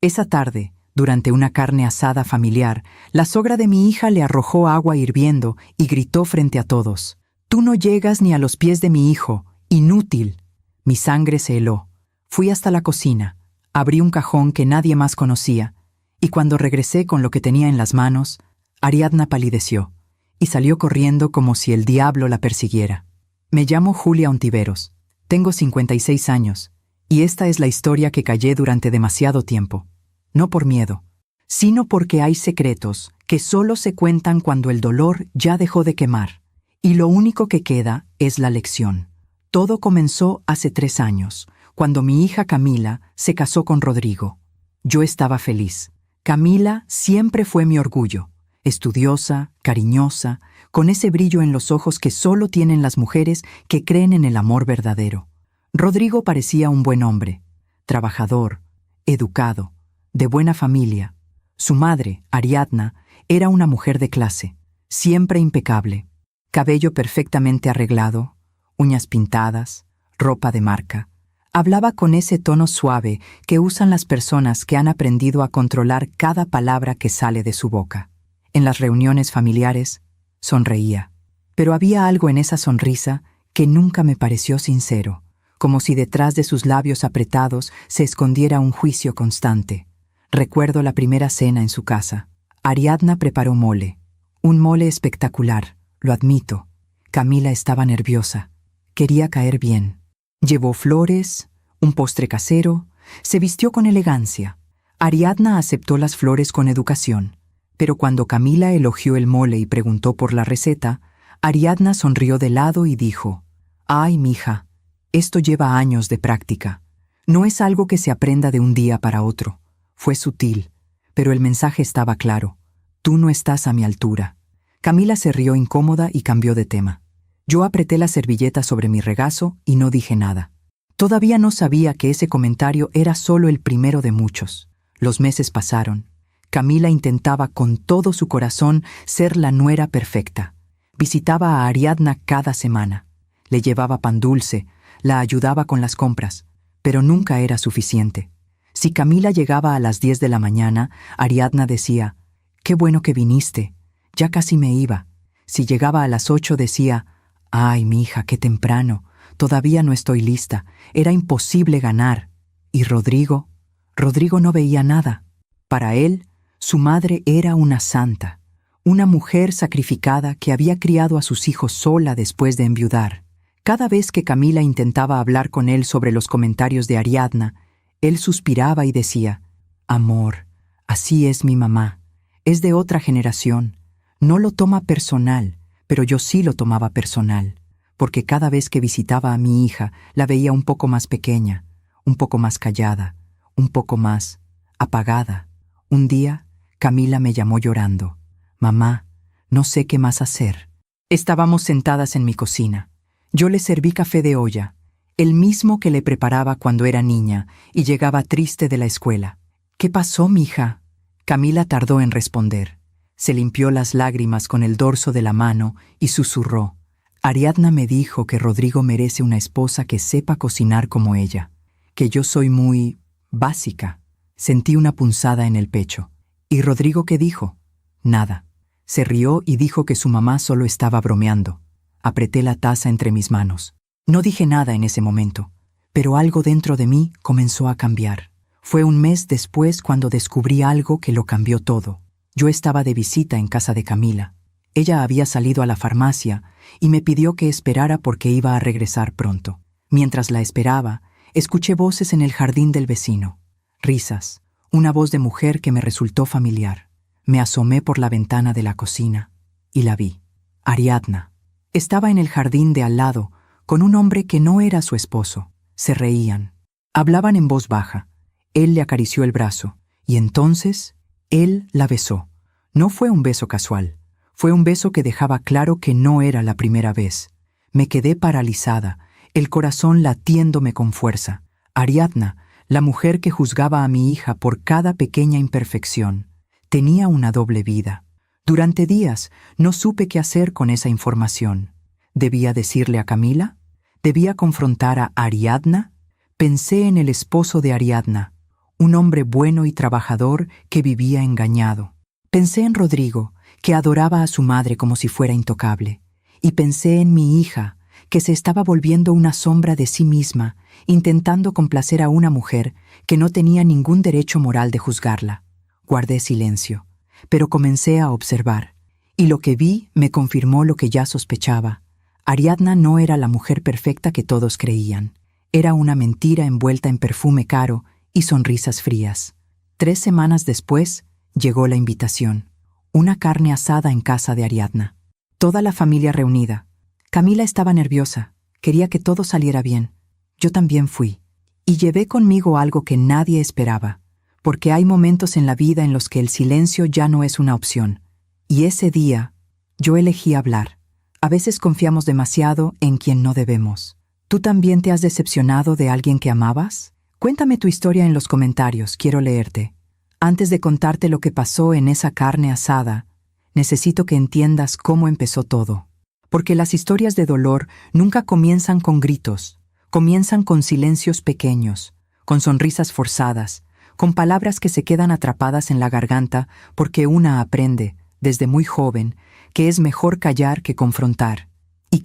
Esa tarde, durante una carne asada familiar, la sogra de mi hija le arrojó agua hirviendo y gritó frente a todos: «Tú no llegas ni a los pies de mi hijo, inútil». Mi sangre se heló. Fui hasta la cocina, abrí un cajón que nadie más conocía, y cuando regresé con lo que tenía en las manos, Ariadna palideció y salió corriendo como si el diablo la persiguiera. Me llamo Julia Ontiveros, tengo 56 años, y esta es la historia que callé durante demasiado tiempo. No por miedo, sino porque hay secretos que solo se cuentan cuando el dolor ya dejó de quemar, y lo único que queda es la lección. Todo comenzó hace 3 años, cuando mi hija Camila se casó con Rodrigo. Yo estaba feliz. Camila siempre fue mi orgullo, estudiosa, cariñosa, con ese brillo en los ojos que solo tienen las mujeres que creen en el amor verdadero. Rodrigo parecía un buen hombre, trabajador, educado, de buena familia. Su madre, Ariadna, era una mujer de clase, siempre impecable, cabello perfectamente arreglado, uñas pintadas, ropa de marca. Hablaba con ese tono suave que usan las personas que han aprendido a controlar cada palabra que sale de su boca. En las reuniones familiares, sonreía, pero había algo en esa sonrisa que nunca me pareció sincero, como si detrás de sus labios apretados se escondiera un juicio constante. Recuerdo la primera cena en su casa. Ariadna preparó mole, un mole espectacular, lo admito. Camila estaba nerviosa, quería caer bien. Llevó flores, un postre casero, se vistió con elegancia. Ariadna aceptó las flores con educación, pero cuando Camila elogió el mole y preguntó por la receta, Ariadna sonrió de lado y dijo: «Ay, mija, esto lleva años de práctica. No es algo que se aprenda de un día para otro». Fue sutil, pero el mensaje estaba claro: «Tú no estás a mi altura». Camila se rió incómoda y cambió de tema. Yo apreté la servilleta sobre mi regazo y no dije nada. Todavía no sabía que ese comentario era solo el primero de muchos. Los meses pasaron. Camila intentaba con todo su corazón ser la nuera perfecta. Visitaba a Ariadna cada semana. Le llevaba pan dulce, la ayudaba con las compras, pero nunca era suficiente. Si Camila llegaba a las 10 de la mañana, Ariadna decía: «Qué bueno que viniste, ya casi me iba». Si llegaba a las 8 decía: «Ay, mija, qué temprano, todavía no estoy lista, era imposible ganar». ¿Y Rodrigo? Rodrigo no veía nada. Para él, su madre era una santa, una mujer sacrificada que había criado a sus hijos sola después de enviudar. Cada vez que Camila intentaba hablar con él sobre los comentarios de Ariadna, él suspiraba y decía: «Amor, así es mi mamá, es de otra generación, no lo toma personal». Pero yo sí lo tomaba personal, porque cada vez que visitaba a mi hija la veía un poco más pequeña, un poco más callada, un poco más apagada. Un día, Camila me llamó llorando: «Mamá, no sé qué más hacer». Estábamos sentadas en mi cocina. Yo le serví café de olla, el mismo que le preparaba cuando era niña y llegaba triste de la escuela. «¿Qué pasó, mija?». Camila tardó en responder. Se limpió las lágrimas con el dorso de la mano y susurró: «Ariadna me dijo que Rodrigo merece una esposa que sepa cocinar como ella, que yo soy muy básica». Sentí una punzada en el pecho. ¿Y Rodrigo qué dijo? Nada. Se rió y dijo que su mamá solo estaba bromeando. Apreté la taza entre mis manos. No dije nada en ese momento, pero algo dentro de mí comenzó a cambiar. Fue un mes después cuando descubrí algo que lo cambió todo. Yo estaba de visita en casa de Camila. Ella había salido a la farmacia y me pidió que esperara porque iba a regresar pronto. Mientras la esperaba, escuché voces en el jardín del vecino. Risas, una voz de mujer que me resultó familiar. Me asomé por la ventana de la cocina y la vi. Ariadna. Estaba en el jardín de al lado con un hombre que no era su esposo. Se reían. Hablaban en voz baja. Él le acarició el brazo y entonces él la besó. No fue un beso casual. Fue un beso que dejaba claro que no era la primera vez. Me quedé paralizada, el corazón latiéndome con fuerza. Ariadna, la mujer que juzgaba a mi hija por cada pequeña imperfección, tenía una doble vida. Durante días no supe qué hacer con esa información. ¿Debía decirle a Camila? ¿Debía confrontar a Ariadna? Pensé en el esposo de Ariadna, un hombre bueno y trabajador que vivía engañado. Pensé en Rodrigo, que adoraba a su madre como si fuera intocable, y pensé en mi hija, que se estaba volviendo una sombra de sí misma, intentando complacer a una mujer que no tenía ningún derecho moral de juzgarla. Guardé silencio, pero comencé a observar, y lo que vi me confirmó lo que ya sospechaba. Ariadna no era la mujer perfecta que todos creían. Era una mentira envuelta en perfume caro y sonrisas frías. 3 semanas después, llegó la invitación. Una carne asada en casa de Ariadna. Toda la familia reunida. Camila estaba nerviosa. Quería que todo saliera bien. Yo también fui. Y llevé conmigo algo que nadie esperaba, porque hay momentos en la vida en los que el silencio ya no es una opción. Y ese día, yo elegí hablar. A veces confiamos demasiado en quien no debemos. ¿Tú también te has decepcionado de alguien que amabas? Cuéntame tu historia en los comentarios, quiero leerte. Antes de contarte lo que pasó en esa carne asada, necesito que entiendas cómo empezó todo. Porque las historias de dolor nunca comienzan con gritos, comienzan con silencios pequeños, con sonrisas forzadas, con palabras que se quedan atrapadas en la garganta porque una aprende, desde muy joven, que es mejor callar que confrontar. Y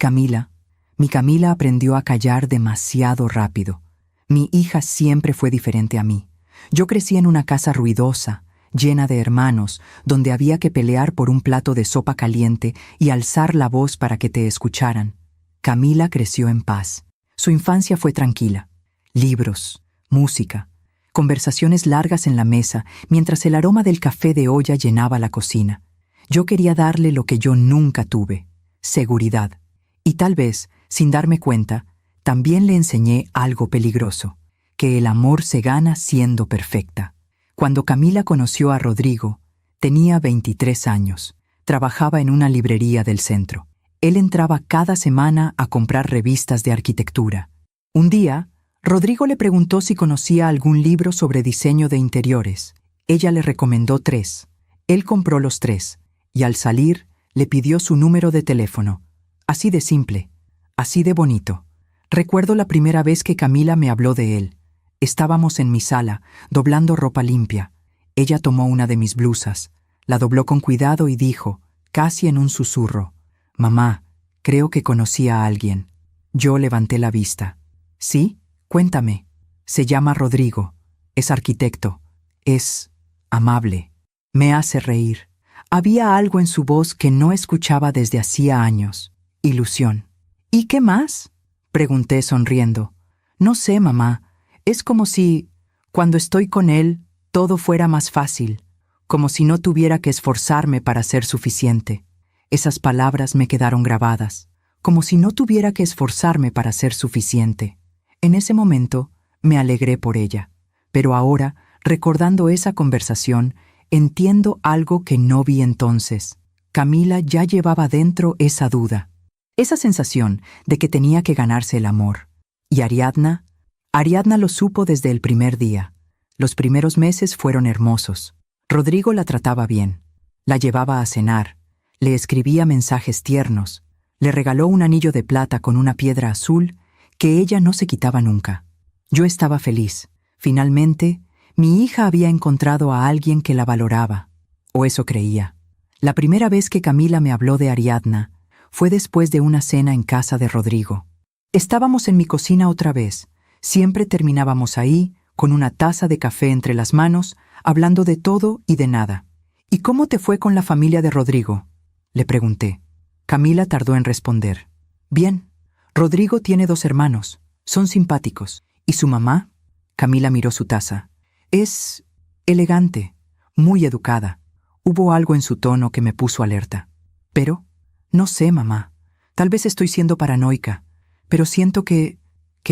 mi Camila aprendió a callar demasiado rápido. Mi hija siempre fue diferente a mí. Yo crecí en una casa ruidosa, llena de hermanos, donde había que pelear por un plato de sopa caliente y alzar la voz para que te escucharan. Camila creció en paz. Su infancia fue tranquila. Libros, música, conversaciones largas en la mesa, mientras el aroma del café de olla llenaba la cocina. Yo quería darle lo que yo nunca tuve, seguridad. Y tal vez, sin darme cuenta, también le enseñé algo peligroso, que el amor se gana siendo perfecta. Cuando Camila conoció a Rodrigo, tenía 23 años, trabajaba en una librería del centro. Él entraba cada semana a comprar revistas de arquitectura. Un día, Rodrigo le preguntó si conocía algún libro sobre diseño de interiores. Ella le recomendó 3. Él compró los 3. Y al salir, le pidió su número de teléfono. Así de simple, así de bonito. Recuerdo la primera vez que Camila me habló de él. Estábamos en mi sala, doblando ropa limpia. Ella tomó una de mis blusas, la dobló con cuidado y dijo, casi en un susurro, «Mamá, creo que conocí a alguien». Yo levanté la vista. «¿Sí? Cuéntame». «Se llama Rodrigo. Es arquitecto. Es amable. Me hace reír». Había algo en su voz que no escuchaba desde hacía años. Ilusión. «¿Y qué más?», pregunté sonriendo. «No sé, mamá. Es como si, cuando estoy con él, todo fuera más fácil, como si no tuviera que esforzarme para ser suficiente». Esas palabras me quedaron grabadas, como si no tuviera que esforzarme para ser suficiente. En ese momento, me alegré por ella, pero ahora, recordando esa conversación, entiendo algo que no vi entonces. Camila ya llevaba dentro esa duda, esa sensación de que tenía que ganarse el amor. ¿Y Ariadna? Ariadna lo supo desde el primer día. Los primeros meses fueron hermosos. Rodrigo la trataba bien. La llevaba a cenar. Le escribía mensajes tiernos. Le regaló un anillo de plata con una piedra azul que ella no se quitaba nunca. Yo estaba feliz. Finalmente, mi hija había encontrado a alguien que la valoraba. O eso creía. La primera vez que Camila me habló de Ariadna fue después de una cena en casa de Rodrigo. Estábamos en mi cocina otra vez. Siempre terminábamos ahí, con una taza de café entre las manos, hablando de todo y de nada. «¿Y cómo te fue con la familia de Rodrigo?», le pregunté. Camila tardó en responder. «Bien. Rodrigo tiene 2 hermanos. Son simpáticos. ¿Y su mamá?». Camila miró su taza. «Es elegante, muy educada». Hubo algo en su tono que me puso alerta. «Pero, no sé, mamá. Tal vez estoy siendo paranoica, pero siento que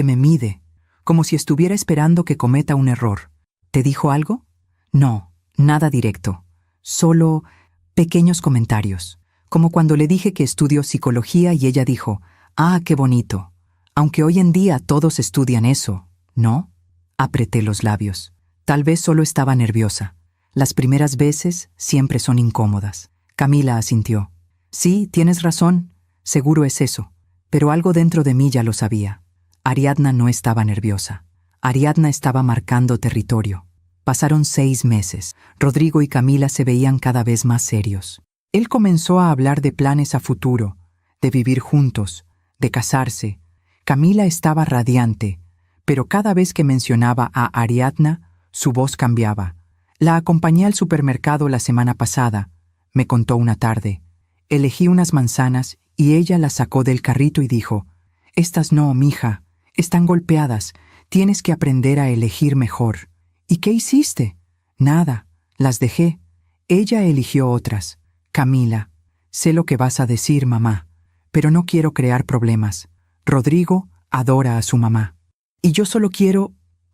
me mide, como si estuviera esperando que cometa un error». «¿Te dijo algo?». «No, nada directo. Solo pequeños comentarios. Como cuando le dije que estudio psicología y ella dijo, «Ah, qué bonito. Aunque hoy en día todos estudian eso, ¿no?». Apreté los labios. Tal vez solo estaba nerviosa. Las primeras veces siempre son incómodas. Camila asintió. «Sí, tienes razón. Seguro es eso». Pero algo dentro de mí ya lo sabía. Ariadna no estaba nerviosa. Ariadna estaba marcando territorio. Pasaron 6 meses. Rodrigo y Camila se veían cada vez más serios. Él comenzó a hablar de planes a futuro, de vivir juntos, de casarse. Camila estaba radiante, pero cada vez que mencionaba a Ariadna, su voz cambiaba. La acompañé al supermercado la semana pasada, me contó una tarde. Elegí unas manzanas y ella las sacó del carrito y dijo: «Estas no, mija, están golpeadas, tienes que aprender a elegir mejor». «¿Y qué hiciste?» «Nada, las dejé. Ella eligió otras». «Camila, sé lo que vas a decir, mamá, pero no quiero crear problemas. Rodrigo adora a su mamá. Y yo solo quiero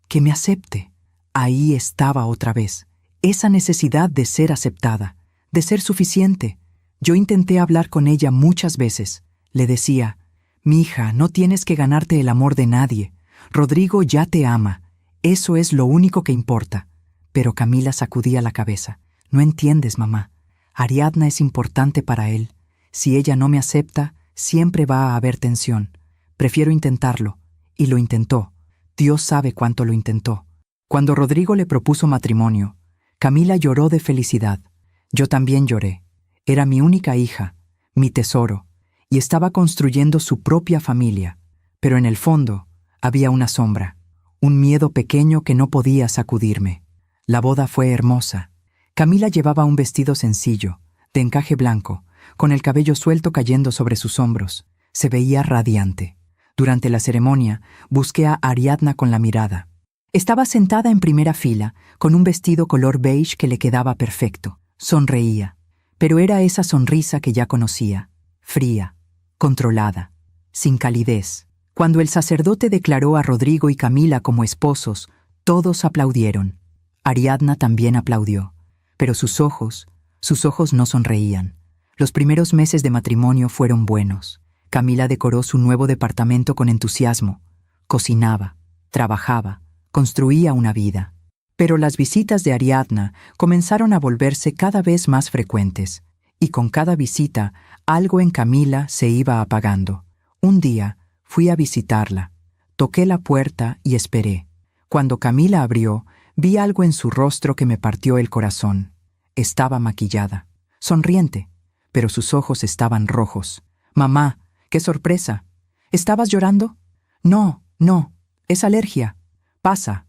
que me acepte». Ahí estaba otra vez, esa necesidad de ser aceptada, de ser suficiente. Yo intenté hablar con ella muchas veces. Le decía: «Mija, no tienes que ganarte el amor de nadie. Rodrigo ya te ama. Eso es lo único que importa». Pero Camila sacudía la cabeza. «No entiendes, mamá. Ariadna es importante para él. Si ella no me acepta, siempre va a haber tensión. Prefiero intentarlo». Y lo intentó. Dios sabe cuánto lo intentó. Cuando Rodrigo le propuso matrimonio, Camila lloró de felicidad. Yo también lloré. Era mi única hija, mi tesoro, y estaba construyendo su propia familia. Pero en el fondo había una sombra, un miedo pequeño que no podía sacudirme. La boda fue hermosa. Camila llevaba un vestido sencillo, de encaje blanco, con el cabello suelto cayendo sobre sus hombros. Se veía radiante. Durante la ceremonia, busqué a Ariadna con la mirada. Estaba sentada en primera fila, con un vestido color beige que le quedaba perfecto. Sonreía, pero era esa sonrisa que ya conocía, fría, controlada, sin calidez. Cuando el sacerdote declaró a Rodrigo y Camila como esposos, todos aplaudieron. Ariadna también aplaudió, pero sus ojos no sonreían. Los primeros meses de matrimonio fueron buenos. Camila decoró su nuevo departamento con entusiasmo. Cocinaba, trabajaba, construía una vida. Pero las visitas de Ariadna comenzaron a volverse cada vez más frecuentes, y con cada visita algo en Camila se iba apagando. Un día fui a visitarla. Toqué la puerta y esperé. Cuando Camila abrió, vi algo en su rostro que me partió el corazón. Estaba maquillada, sonriente, pero sus ojos estaban rojos. «Mamá, qué sorpresa. ¿Estabas llorando?» «No, es alergia. Pasa».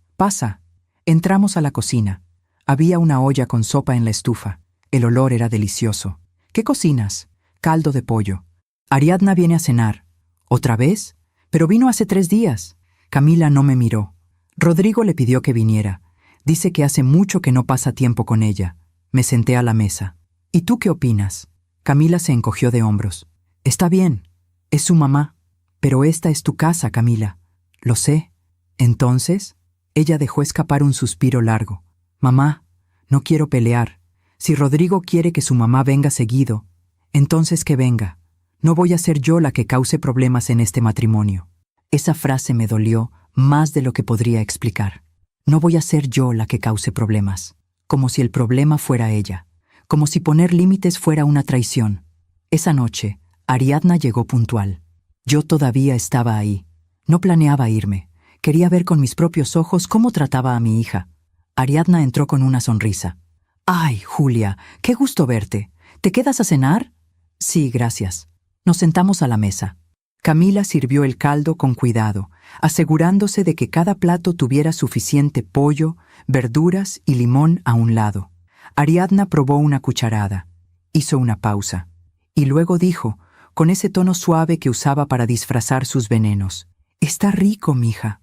Entramos a la cocina. Había una olla con sopa en la estufa. El olor era delicioso. «¿Qué cocinas?» «Caldo de pollo». «Ariadna viene a cenar». «¿Otra vez?» «Pero vino hace 3 días». Camila no me miró. Rodrigo le pidió que viniera. Dice que hace mucho que no pasa tiempo con ella. Me senté a la mesa. «¿Y tú qué opinas?» Camila se encogió de hombros. «Está bien. Es su mamá. Pero esta es tu casa, Camila». «Lo sé». «Entonces...» Ella dejó escapar un suspiro largo. «Mamá, no quiero pelear. Si Rodrigo quiere que su mamá venga seguido, entonces que venga. No voy a ser yo la que cause problemas en este matrimonio». Esa frase me dolió más de lo que podría explicar. No voy a ser yo la que cause problemas. Como si el problema fuera ella. Como si poner límites fuera una traición. Esa noche, Ariadna llegó puntual. Yo todavía estaba ahí. No planeaba irme. Quería ver con mis propios ojos cómo trataba a mi hija. Ariadna entró con una sonrisa. «Ay, Julia, qué gusto verte. ¿Te quedas a cenar?» «Sí, gracias». Nos sentamos a la mesa. Camila sirvió el caldo con cuidado, asegurándose de que cada plato tuviera suficiente pollo, verduras y limón a un lado. Ariadna probó una cucharada. Hizo una pausa. Y luego dijo, con ese tono suave que usaba para disfrazar sus venenos: «Está rico, mija.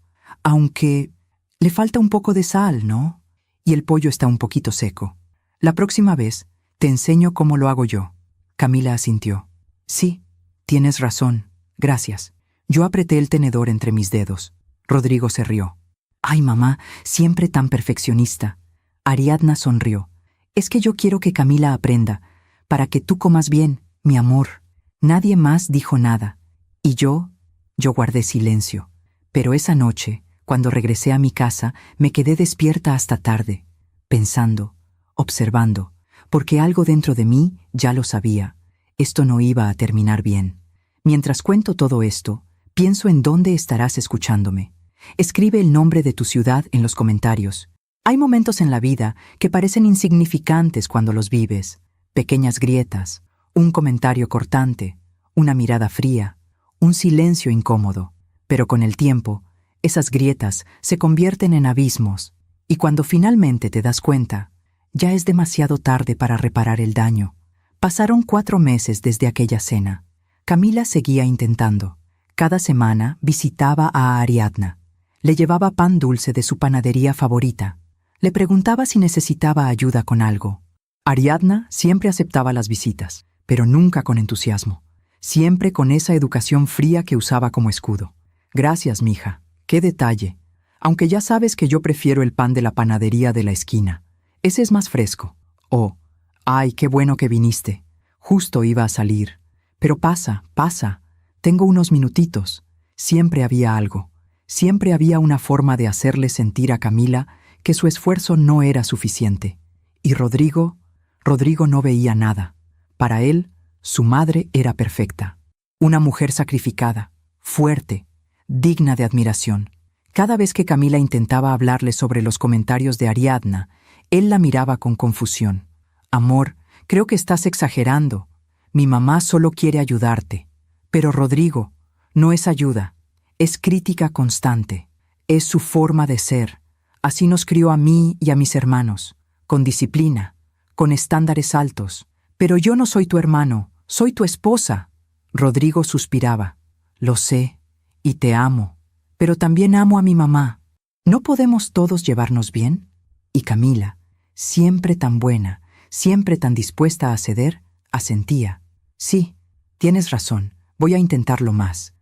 Aunque le falta un poco de sal, ¿no? Y el pollo está un poquito seco. La próxima vez te enseño cómo lo hago yo». Camila asintió. «Sí, tienes razón. Gracias». Yo apreté el tenedor entre mis dedos. Rodrigo se rió. «Ay, mamá, siempre tan perfeccionista». Ariadna sonrió. «Es que yo quiero que Camila aprenda, para que tú comas bien, mi amor». Nadie más dijo nada. Y yo guardé silencio. Pero esa noche, cuando regresé a mi casa, me quedé despierta hasta tarde, pensando, observando, porque algo dentro de mí ya lo sabía. Esto no iba a terminar bien. Mientras cuento todo esto, pienso en dónde estarás escuchándome. Escribe el nombre de tu ciudad en los comentarios. Hay momentos en la vida que parecen insignificantes cuando los vives. Pequeñas grietas, un comentario cortante, una mirada fría, un silencio incómodo. Pero con el tiempo, esas grietas se convierten en abismos, y cuando finalmente te das cuenta, ya es demasiado tarde para reparar el daño. Pasaron 4 meses desde aquella cena. Camila seguía intentando. Cada semana visitaba a Ariadna. Le llevaba pan dulce de su panadería favorita. Le preguntaba si necesitaba ayuda con algo. Ariadna siempre aceptaba las visitas, pero nunca con entusiasmo. Siempre con esa educación fría que usaba como escudo. Gracias, mija. Qué detalle. Aunque ya sabes que yo prefiero el pan de la panadería de la esquina. Ese es más fresco. Oh, ay, qué bueno que viniste. Justo iba a salir. Pero pasa, pasa. Tengo unos minutitos. Siempre había algo. Siempre había una forma de hacerle sentir a Camila que su esfuerzo no era suficiente. Y Rodrigo no veía nada. Para él, su madre era perfecta. Una mujer sacrificada, fuerte, digna de admiración. Cada vez que Camila intentaba hablarle sobre los comentarios de Ariadna, él la miraba con confusión. Amor, creo que estás exagerando. Mi mamá solo quiere ayudarte. Pero Rodrigo, no es ayuda, es crítica constante. Es su forma de ser. Así nos crió a mí y a mis hermanos, con disciplina, con estándares altos. Pero yo no soy tu hermano, soy tu esposa. Rodrigo suspiraba. Lo sé, y te amo, pero también amo a mi mamá. ¿No podemos todos llevarnos bien? Y Camila, siempre tan buena, siempre tan dispuesta a ceder, asentía. Sí, tienes razón, voy a intentarlo más,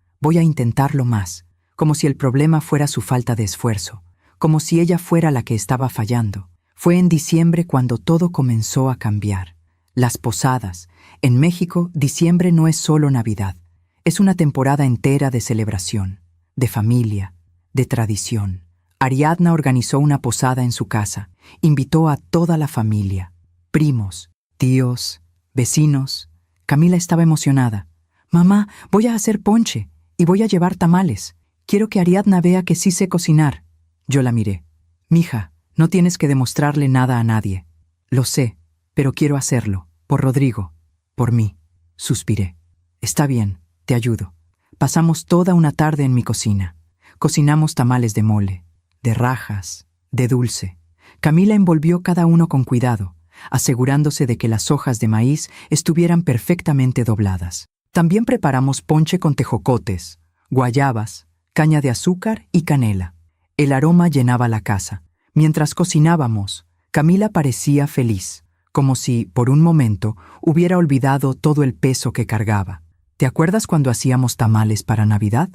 como si el problema fuera su falta de esfuerzo, como si ella fuera la que estaba fallando. Fue en diciembre cuando todo comenzó a cambiar. Las posadas. En México, diciembre no es solo Navidad. Es una temporada entera de celebración, de familia, de tradición. Ariadna organizó una posada en su casa. Invitó a toda la familia. Primos, tíos, vecinos. Camila estaba emocionada. Mamá, voy a hacer ponche y voy a llevar tamales. Quiero que Ariadna vea que sí sé cocinar. Yo la miré. Mija, no tienes que demostrarle nada a nadie. Lo sé, pero quiero hacerlo. Por Rodrigo. Por mí. Suspiré. Está bien, te ayudo. Pasamos toda una tarde en mi cocina. Cocinamos tamales de mole, de rajas, de dulce. Camila envolvió cada uno con cuidado, asegurándose de que las hojas de maíz estuvieran perfectamente dobladas. También preparamos ponche con tejocotes, guayabas, caña de azúcar y canela. El aroma llenaba la casa. Mientras cocinábamos, Camila parecía feliz, como si, por un momento, hubiera olvidado todo el peso que cargaba. ¿Te acuerdas cuando hacíamos tamales para Navidad?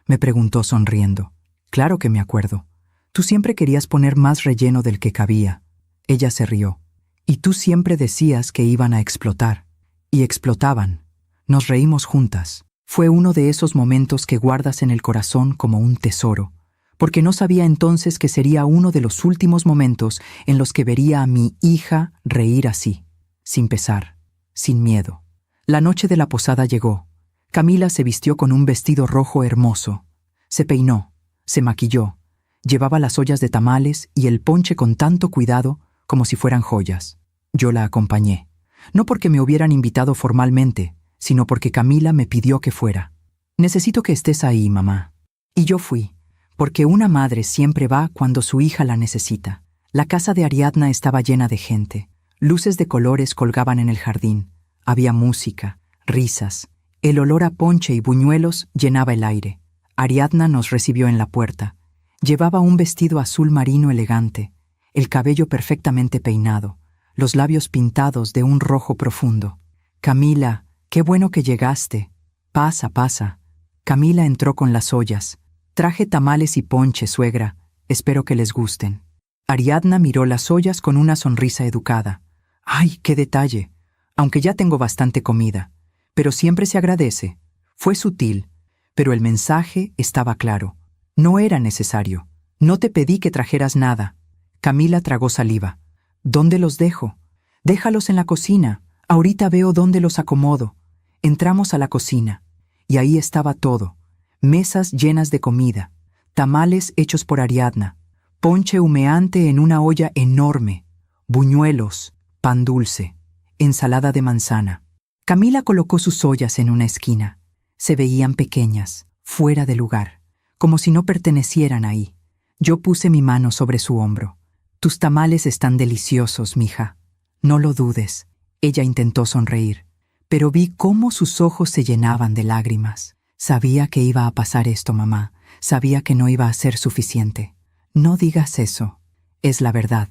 Me preguntó sonriendo. Claro que me acuerdo. Tú siempre querías poner más relleno del que cabía. Ella se rió. Y tú siempre decías que iban a explotar. Y explotaban. Nos reímos juntas. Fue uno de esos momentos que guardas en el corazón como un tesoro, porque no sabía entonces que sería uno de los últimos momentos en los que vería a mi hija reír así, sin pesar, sin miedo. La noche de la posada llegó. Camila se vistió con un vestido rojo hermoso. Se peinó, se maquilló, llevaba las ollas de tamales y el ponche con tanto cuidado como si fueran joyas. Yo la acompañé, no porque me hubieran invitado formalmente, sino porque Camila me pidió que fuera. Necesito que estés ahí, mamá. Y yo fui, porque una madre siempre va cuando su hija la necesita. La casa de Ariadna estaba llena de gente. Luces de colores colgaban en el jardín. Había música, risas. El olor a ponche y buñuelos llenaba el aire. Ariadna nos recibió en la puerta. Llevaba un vestido azul marino elegante, el cabello perfectamente peinado, los labios pintados de un rojo profundo. Camila, qué bueno que llegaste. Pasa, pasa. Camila entró con las ollas. Traje tamales y ponche, suegra. Espero que les gusten. Ariadna miró las ollas con una sonrisa educada. ¡Ay, qué detalle! Aunque ya tengo bastante comida. Pero siempre se agradece. Fue sutil, pero el mensaje estaba claro. No era necesario. No te pedí que trajeras nada. Camila tragó saliva. ¿Dónde los dejo? Déjalos en la cocina. Ahorita veo dónde los acomodo. Entramos a la cocina. Y ahí estaba todo. Mesas llenas de comida. Tamales hechos por Ariadna. ponche humeante en una olla enorme, buñuelos, pan dulce, ensalada de manzana. Camila colocó sus ollas en una esquina. Se veían pequeñas, fuera de lugar, como si no pertenecieran ahí. Yo puse mi mano sobre su hombro. Tus tamales están deliciosos, mija. No lo dudes. Ella intentó sonreír, pero vi cómo sus ojos se llenaban de lágrimas. Sabía que iba a pasar esto, mamá. Sabía que no iba a ser suficiente. No digas eso. Es la verdad.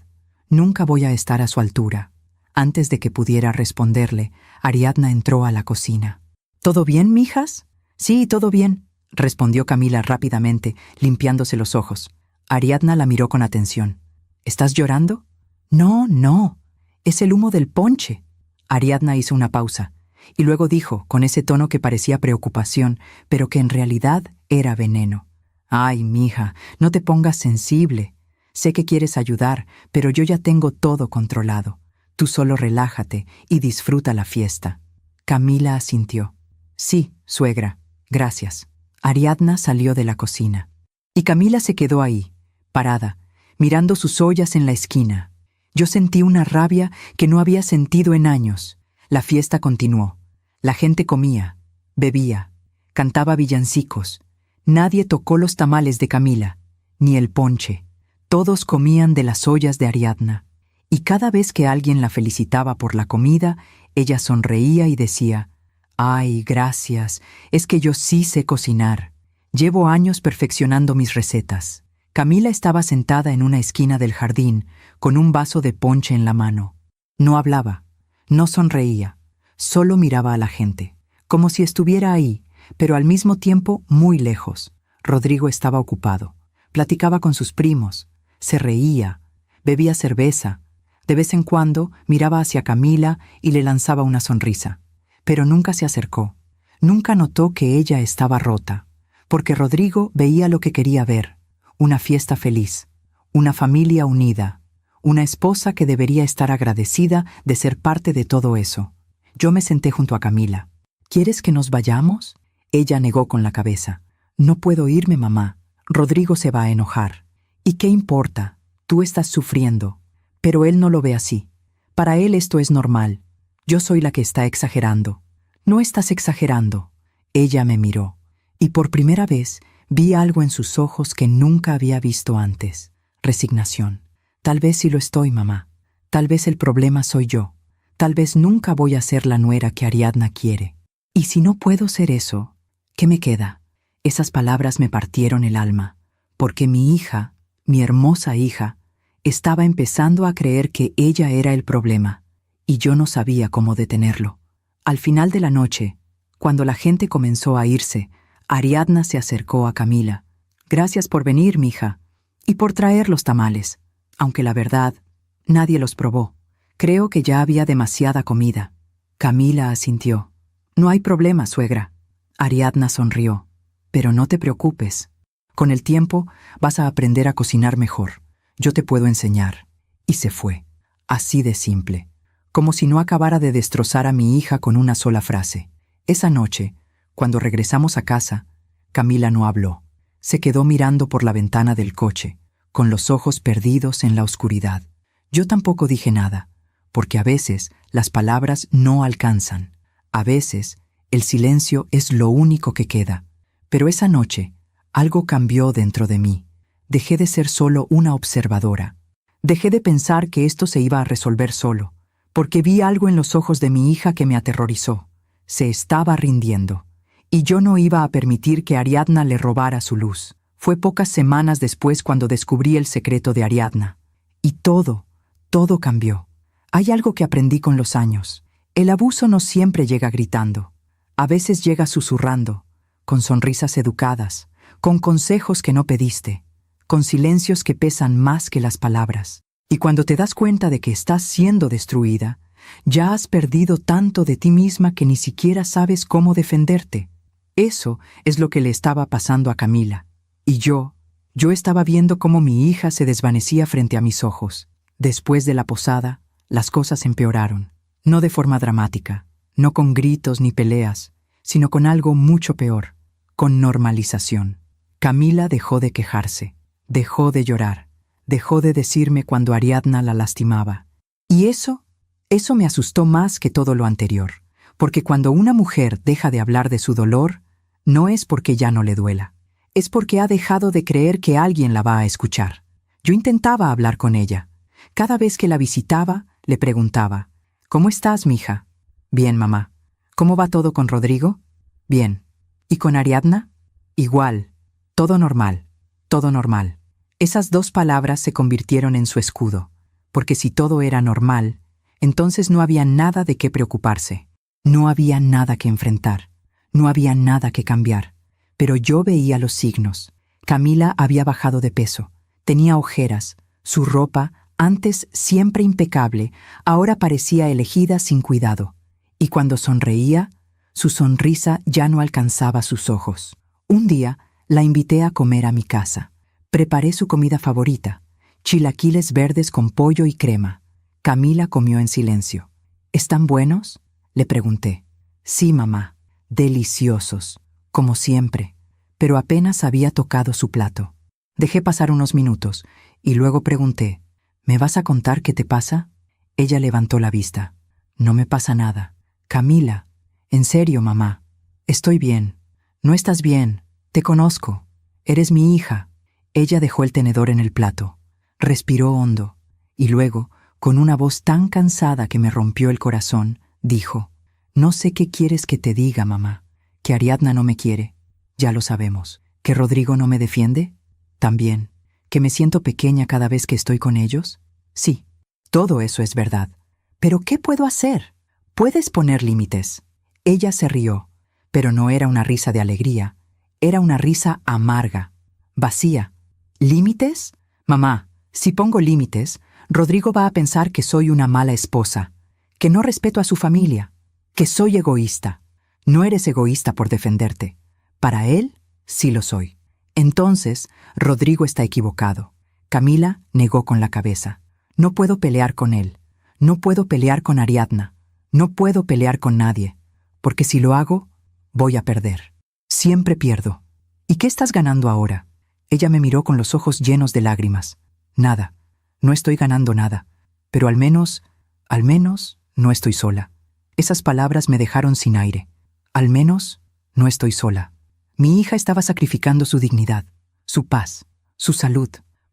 Nunca voy a estar a su altura. Antes de que pudiera responderle, Ariadna entró a la cocina. ¿Todo bien, mijas? Sí, todo bien, respondió Camila rápidamente, limpiándose los ojos. Ariadna la miró con atención. ¿Estás llorando? No, no. Es el humo del ponche. Ariadna hizo una pausa, y luego dijo, con ese tono que parecía preocupación, pero que en realidad era veneno. Ay, mija, no te pongas sensible. Sé que quieres ayudar, pero yo ya tengo todo controlado. Tú solo relájate y disfruta la fiesta. Camila asintió. Sí, suegra, gracias. Ariadna salió de la cocina. Y Camila se quedó ahí, parada, mirando sus ollas en la esquina. Yo sentí una rabia que no había sentido en años. La fiesta continuó. La gente comía, bebía, cantaba villancicos. Nadie tocó los tamales de Camila, ni el ponche. Todos comían de las ollas de Ariadna. Y cada vez que alguien la felicitaba por la comida, ella sonreía y decía, «Ay, gracias, es que yo sí sé cocinar. Llevo años perfeccionando mis recetas». Camila estaba sentada en una esquina del jardín, con un vaso de ponche en la mano. No hablaba, no sonreía, solo miraba a la gente, como si estuviera ahí, pero al mismo tiempo muy lejos. Rodrigo estaba ocupado, platicaba con sus primos, se reía, bebía cerveza. De vez en cuando miraba hacia Camila y le lanzaba una sonrisa, pero nunca se acercó. Nunca notó que ella estaba rota, porque Rodrigo veía lo que quería ver, una fiesta feliz, una familia unida, una esposa que debería estar agradecida de ser parte de todo eso. Yo me senté junto a Camila. ¿Quieres que nos vayamos? Ella negó con la cabeza. No puedo irme, mamá. Rodrigo se va a enojar. ¿Y qué importa? Tú estás sufriendo. Pero él no lo ve así. Para él esto es normal. Yo soy la que está exagerando. No estás exagerando. Ella me miró, y por primera vez vi algo en sus ojos que nunca había visto antes. Resignación. Tal vez sí lo estoy, mamá. Tal vez el problema soy yo. Tal vez nunca voy a ser la nuera que Ariadna quiere. Y si no puedo ser eso, ¿qué me queda? Esas palabras me partieron el alma, porque mi hija, mi hermosa hija, estaba empezando a creer que ella era el problema, y yo no sabía cómo detenerlo. Al final de la noche, cuando la gente comenzó a irse, Ariadna se acercó a Camila. «Gracias por venir, mija, y por traer los tamales, aunque la verdad, nadie los probó. Creo que ya había demasiada comida». Camila asintió. «No hay problema, suegra». Ariadna sonrió. «Pero no te preocupes. Con el tiempo vas a aprender a cocinar mejor. Yo te puedo enseñar». Y se fue, así de simple, como si no acabara de destrozar a mi hija con una sola frase. Esa noche, cuando regresamos a casa, Camila no habló. Se quedó mirando por la ventana del coche, con los ojos perdidos en la oscuridad. Yo tampoco dije nada, porque a veces las palabras no alcanzan. A veces el silencio es lo único que queda. Pero esa noche, algo cambió dentro de mí. Dejé de ser solo una observadora. Dejé de pensar que esto se iba a resolver solo, porque vi algo en los ojos de mi hija que me aterrorizó. Se estaba rindiendo, y yo no iba a permitir que Ariadna le robara su luz. Fue pocas semanas después cuando descubrí el secreto de Ariadna. Y todo cambió. Hay algo que aprendí con los años. El abuso no siempre llega gritando. A veces llega susurrando, con sonrisas educadas, con consejos que no pediste, con silencios que pesan más que las palabras. Y cuando te das cuenta de que estás siendo destruida, ya has perdido tanto de ti misma que ni siquiera sabes cómo defenderte. Eso es lo que le estaba pasando a Camila. Y yo estaba viendo cómo mi hija se desvanecía frente a mis ojos. Después de la posada, las cosas empeoraron. No de forma dramática, no con gritos ni peleas, sino con algo mucho peor, con normalización. Camila dejó de quejarse, dejó de llorar, Dejó de decirme cuando Ariadna la lastimaba. Y eso me asustó más que todo lo anterior, porque cuando una mujer deja de hablar de su dolor, no es porque ya no le duela, es porque ha dejado de creer que alguien la va a escuchar. Yo intentaba hablar con ella. Cada vez que la visitaba, le preguntaba, «¿Cómo estás, mija?» «Bien, mamá». «¿Cómo va todo con Rodrigo?» «Bien». «¿Y con Ariadna?» «Igual. Todo normal, todo normal». Esas 2 palabras se convirtieron en su escudo, porque si todo era normal, entonces no había nada de qué preocuparse, no había nada que enfrentar, no había nada que cambiar. Pero yo veía los signos. Camila había bajado de peso, tenía ojeras, su ropa, antes siempre impecable, ahora parecía elegida sin cuidado, y cuando sonreía, su sonrisa ya no alcanzaba sus ojos. Un día la invité a comer a mi casa. Preparé su comida favorita, chilaquiles verdes con pollo y crema. Camila comió en silencio. ¿Están buenos?, le pregunté. Sí, mamá, deliciosos, como siempre, pero apenas había tocado su plato. Dejé pasar unos minutos y luego pregunté, ¿me vas a contar qué te pasa? Ella levantó la vista. No me pasa nada. Camila, en serio, mamá, estoy bien. No estás bien, te conozco, eres mi hija. Ella dejó el tenedor en el plato, respiró hondo y luego, con una voz tan cansada que me rompió el corazón, dijo, «No sé qué quieres que te diga, mamá. ¿Que Ariadna no me quiere? Ya lo sabemos. ¿Que Rodrigo no me defiende? También. ¿Que me siento pequeña cada vez que estoy con ellos? Sí, todo eso es verdad. ¿Pero qué puedo hacer? Puedes poner límites». Ella se rió, pero no era una risa de alegría, era una risa amarga, vacía. ¿Límites? Mamá, si pongo límites, Rodrigo va a pensar que soy una mala esposa, que no respeto a su familia, que soy egoísta. No eres egoísta por defenderte. Para él, sí lo soy. Entonces, Rodrigo está equivocado. Camila negó con la cabeza. No puedo pelear con él. No puedo pelear con Ariadna. No puedo pelear con nadie. Porque si lo hago, voy a perder. Siempre pierdo. ¿Y qué estás ganando ahora? Ella me miró con los ojos llenos de lágrimas. Nada. No estoy ganando nada. Pero al menos, no estoy sola. Esas palabras me dejaron sin aire. Al menos, no estoy sola. Mi hija estaba sacrificando su dignidad, su paz, su salud,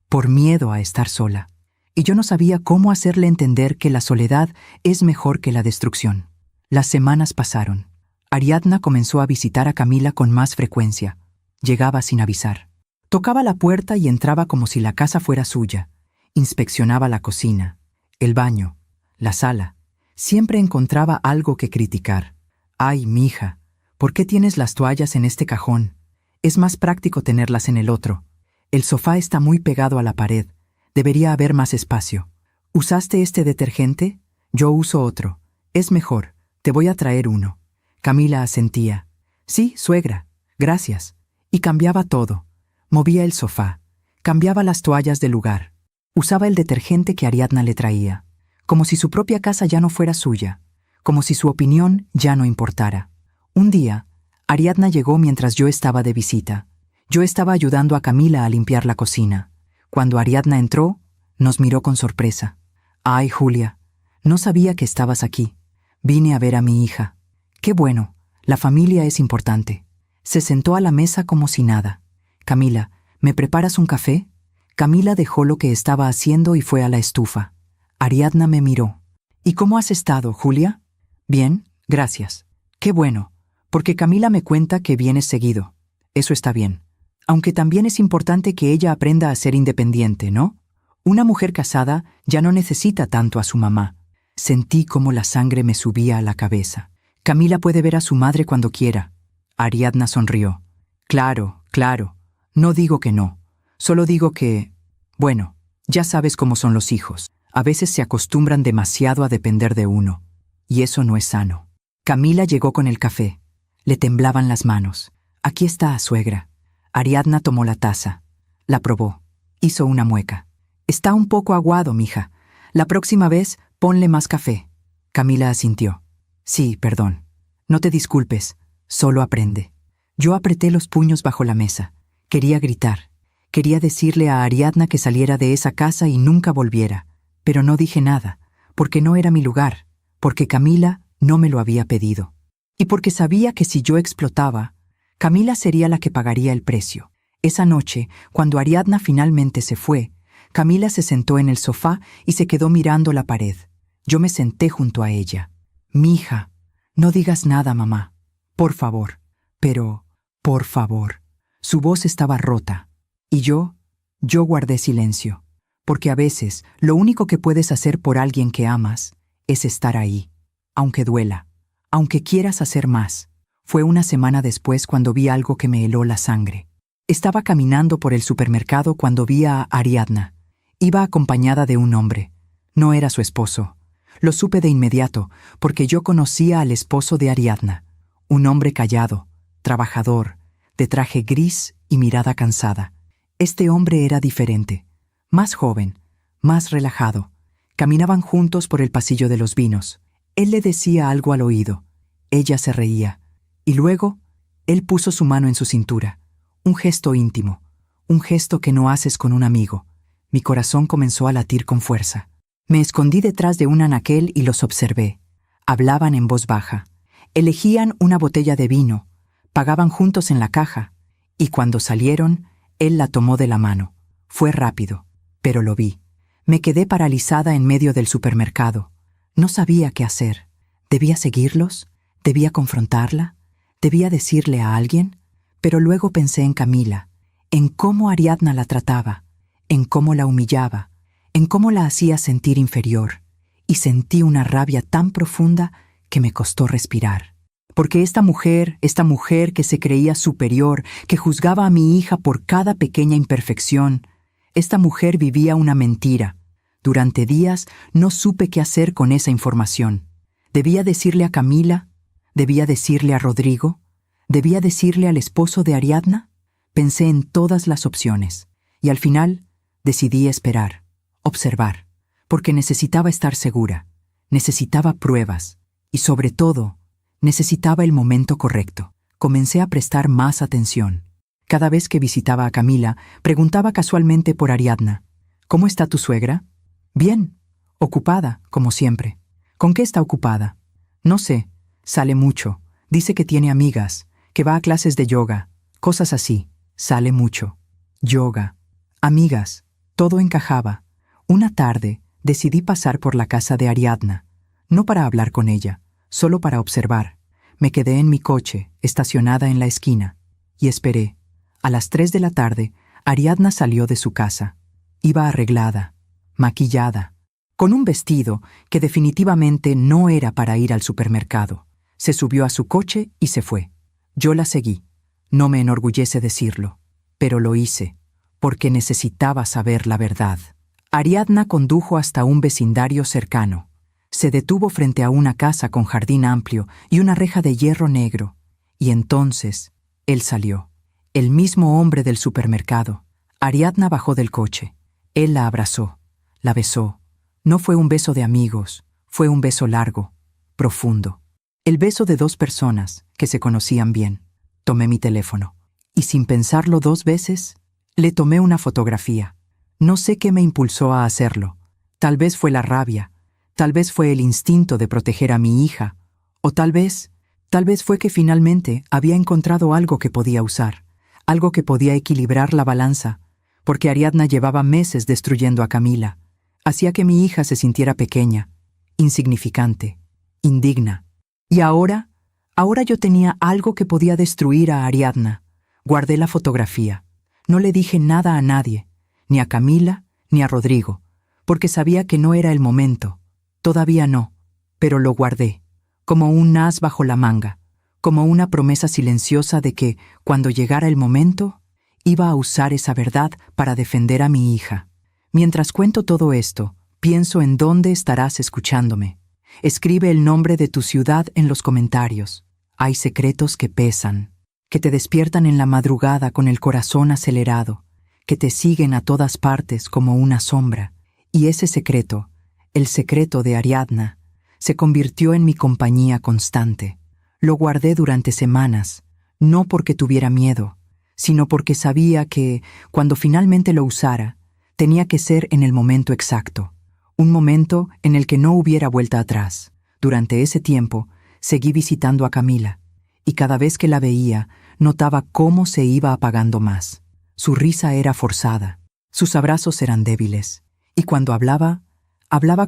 por miedo a estar sola. Y yo no sabía cómo hacerle entender que la soledad es mejor que la destrucción. Las semanas pasaron. Ariadna comenzó a visitar a Camila con más frecuencia. Llegaba sin avisar. Tocaba la puerta y entraba como si la casa fuera suya. Inspeccionaba la cocina, el baño, la sala. Siempre encontraba algo que criticar. «Ay, mija, ¿por qué tienes las toallas en este cajón? Es más práctico tenerlas en el otro. El sofá está muy pegado a la pared. Debería haber más espacio. ¿Usaste este detergente? Yo uso otro. Es mejor. Te voy a traer uno». Camila asentía. «Sí, suegra. Gracias». Y cambiaba todo. Movía el sofá. Cambiaba las toallas de lugar. Usaba el detergente que Ariadna le traía. Como si su propia casa ya no fuera suya. Como si su opinión ya no importara. Un día, Ariadna llegó mientras yo estaba de visita. Yo estaba ayudando a Camila a limpiar la cocina. Cuando Ariadna entró, nos miró con sorpresa. «Ay, Julia, no sabía que estabas aquí. Vine a ver a mi hija». «Qué bueno, la familia es importante». Se sentó a la mesa como si nada. «Camila, ¿me preparas un café?» Camila dejó lo que estaba haciendo y fue a la estufa. Ariadna me miró. «¿Y cómo has estado, Julia?» «Bien, gracias». «Qué bueno, porque Camila me cuenta que vienes seguido. Eso está bien. Aunque también es importante que ella aprenda a ser independiente, ¿no? Una mujer casada ya no necesita tanto a su mamá». Sentí como la sangre me subía a la cabeza. «Camila puede ver a su madre cuando quiera». Ariadna sonrió. «Claro, claro. No digo que no. Solo digo que... Bueno, ya sabes cómo son los hijos. A veces se acostumbran demasiado a depender de uno. Y eso no es sano». Camila llegó con el café. Le temblaban las manos. «Aquí está, suegra». Ariadna tomó la taza. La probó. Hizo una mueca. «Está un poco aguado, mija. La próxima vez, ponle más café». Camila asintió. «Sí, perdón. No te disculpes. Solo aprende». Yo apreté los puños bajo la mesa. Quería gritar. Quería decirle a Ariadna que saliera de esa casa y nunca volviera, pero no dije nada, porque no era mi lugar, porque Camila no me lo había pedido. Y porque sabía que si yo explotaba, Camila sería la que pagaría el precio. Esa noche, cuando Ariadna finalmente se fue, Camila se sentó en el sofá y se quedó mirando la pared. Yo me senté junto a ella. «Mija, no digas nada, mamá. Por favor». Pero, por favor. Su voz estaba rota. Y yo guardé silencio. Porque a veces, lo único que puedes hacer por alguien que amas es estar ahí. Aunque duela. Aunque quieras hacer más. Fue una semana después cuando vi algo que me heló la sangre. Estaba caminando por el supermercado cuando vi a Ariadna. Iba acompañada de un hombre. No era su esposo. Lo supe de inmediato, porque yo conocía al esposo de Ariadna. Un hombre callado, trabajador, de traje gris y mirada cansada. Este hombre era diferente. Más joven, más relajado. Caminaban juntos por el pasillo de los vinos. Él le decía algo al oído. Ella se reía. Y luego, él puso su mano en su cintura. Un gesto íntimo. Un gesto que no haces con un amigo. Mi corazón comenzó a latir con fuerza. Me escondí detrás de un anaquel y los observé. Hablaban en voz baja. Elegían una botella de vino. Pagaban juntos en la caja. Y cuando salieron, él la tomó de la mano. Fue rápido, pero lo vi. Me quedé paralizada en medio del supermercado. No sabía qué hacer. ¿Debía seguirlos? ¿Debía confrontarla? ¿Debía decirle a alguien? Pero luego pensé en Camila, en cómo Ariadna la trataba, en cómo la humillaba, en cómo la hacía sentir inferior, y sentí una rabia tan profunda que me costó respirar. Porque esta mujer que se creía superior, que juzgaba a mi hija por cada pequeña imperfección, esta mujer vivía una mentira. Durante días no supe qué hacer con esa información. ¿Debía decirle a Camila? ¿Debía decirle a Rodrigo? ¿Debía decirle al esposo de Ariadna? Pensé en todas las opciones, y al final decidí esperar, observar, porque necesitaba estar segura, necesitaba pruebas, y sobre todo, necesitaba el momento correcto. Comencé a prestar más atención. Cada vez que visitaba a Camila, preguntaba casualmente por Ariadna. «¿Cómo está tu suegra?» «Bien. Ocupada, como siempre». «¿Con qué está ocupada?» «No sé. Sale mucho. Dice que tiene amigas, que va a clases de yoga, cosas así. Sale mucho. Yoga. Amigas». Todo encajaba. Una tarde decidí pasar por la casa de Ariadna, no para hablar con ella, solo para observar. Me quedé en mi coche, estacionada en la esquina, y esperé. A las 3 de la tarde, Ariadna salió de su casa. Iba arreglada, maquillada, con un vestido que definitivamente no era para ir al supermercado. Se subió a su coche y se fue. Yo la seguí. No me enorgullece decirlo, pero lo hice, porque necesitaba saber la verdad. Ariadna condujo hasta un vecindario cercano. Se detuvo frente a una casa con jardín amplio y una reja de hierro negro. Y entonces, él salió. El mismo hombre del supermercado. Ariadna bajó del coche. Él la abrazó, la besó. No fue un beso de amigos, fue un beso largo, profundo. El beso de dos personas que se conocían bien. Tomé mi teléfono. Y sin pensarlo 2 veces, le tomé una fotografía. No sé qué me impulsó a hacerlo. Tal vez fue la rabia, tal vez fue el instinto de proteger a mi hija, o tal vez fue que finalmente había encontrado algo que podía usar, algo que podía equilibrar la balanza, porque Ariadna llevaba meses destruyendo a Camila. Hacía que mi hija se sintiera pequeña, insignificante, indigna. Y ahora yo tenía algo que podía destruir a Ariadna. Guardé la fotografía. No le dije nada a nadie, ni a Camila, ni a Rodrigo, porque sabía que no era el momento. Todavía no, pero lo guardé, como un as bajo la manga, como una promesa silenciosa de que, cuando llegara el momento, iba a usar esa verdad para defender a mi hija. Mientras cuento todo esto, pienso en dónde estarás escuchándome. Escribe el nombre de tu ciudad en los comentarios. Hay secretos que pesan, que te despiertan en la madrugada con el corazón acelerado, que te siguen a todas partes como una sombra. Y ese secreto, el secreto de Ariadna, se convirtió en mi compañía constante. Lo guardé durante semanas, no porque tuviera miedo, sino porque sabía que, cuando finalmente lo usara, tenía que ser en el momento exacto, un momento en el que no hubiera vuelta atrás. Durante ese tiempo, seguí visitando a Camila, y cada vez que la veía, notaba cómo se iba apagando más. Su risa era forzada, sus abrazos eran débiles, y cuando hablaba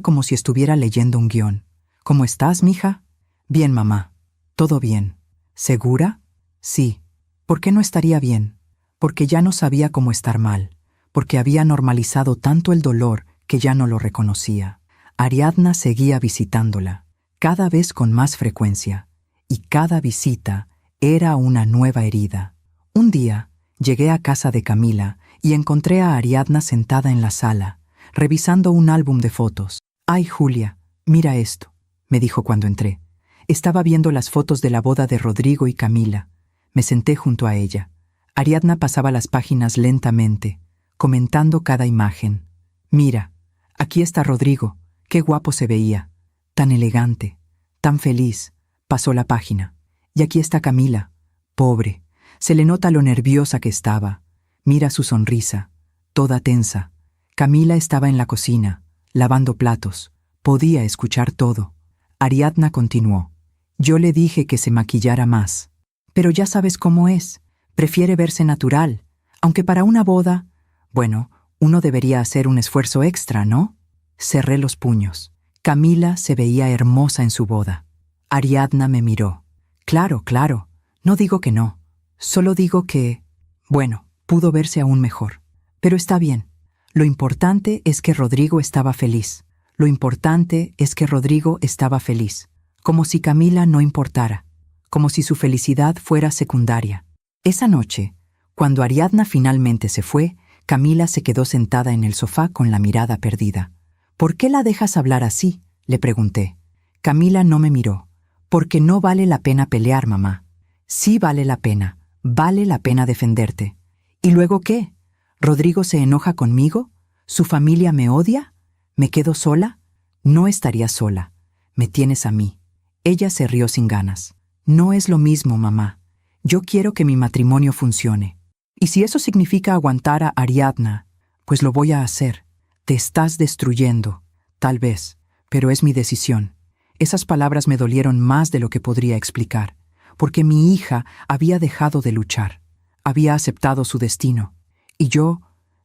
como si estuviera leyendo un guión. ¿Cómo estás, mija? Bien, mamá. ¿Todo bien? ¿Segura? Sí. ¿Por qué no estaría bien? Porque ya no sabía cómo estar mal, porque había normalizado tanto el dolor que ya no lo reconocía. Ariadna seguía visitándola, cada vez con más frecuencia, y cada visita era una nueva herida. Un día, llegué a casa de Camila y encontré a Ariadna sentada en la sala, revisando un álbum de fotos. «Ay, Julia, mira esto», me dijo cuando entré. Estaba viendo las fotos de la boda de Rodrigo y Camila. Me senté junto a ella. Ariadna pasaba las páginas lentamente, comentando cada imagen. «Mira, aquí está Rodrigo, qué guapo se veía, tan elegante, tan feliz». Pasó la página. «Y aquí está Camila, pobre, se le nota lo nerviosa que estaba. Mira su sonrisa, toda tensa». Camila estaba en la cocina, lavando platos. Podía escuchar todo. Ariadna continuó. «Yo le dije que se maquillara más. Pero ya sabes cómo es. Prefiere verse natural. Aunque para una boda, bueno, uno debería hacer un esfuerzo extra, ¿no?» Cerré los puños. Camila se veía hermosa en su boda. Ariadna me miró. «Claro, claro. No digo que no. Solo digo que, bueno, pudo verse aún mejor. Pero está bien. Lo importante es que Rodrigo estaba feliz. Lo importante es que Rodrigo estaba feliz. Como si Camila no importara. Como si su felicidad fuera secundaria». Esa noche, cuando Ariadna finalmente se fue, Camila se quedó sentada en el sofá con la mirada perdida. «¿Por qué la dejas hablar así?», le pregunté. Camila no me miró. «Porque no vale la pena pelear, mamá». «Sí vale la pena defenderte». «¿Y luego qué? ¿Rodrigo se enoja conmigo? ¿Su familia me odia? ¿Me quedo sola?». «No estaría sola. Me tienes a mí». Ella se rió sin ganas. «No es lo mismo, mamá. Yo quiero que mi matrimonio funcione. Y si eso significa aguantar a Ariadna, pues lo voy a hacer. Te estás destruyendo, tal vez, pero es mi decisión». Esas palabras me dolieron más de lo que podría explicar, porque mi hija había dejado de luchar, había aceptado su destino, y yo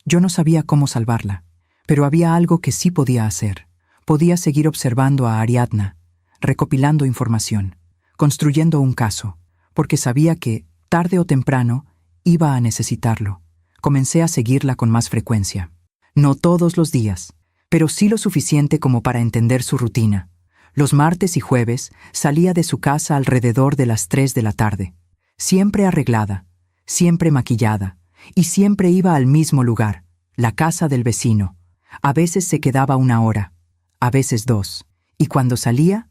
no sabía cómo salvarla. Pero había algo que sí podía hacer. Podía seguir observando a Ariadna, recopilando información, construyendo un caso, porque sabía que, tarde o temprano, iba a necesitarlo. Comencé a seguirla con más frecuencia. No todos los días, pero sí lo suficiente como para entender su rutina. Los martes y jueves salía de su casa alrededor de las 3 de la tarde. Siempre arreglada, siempre maquillada, y siempre iba al mismo lugar, la casa del vecino. A veces se quedaba 1 hora, a veces 2, y cuando salía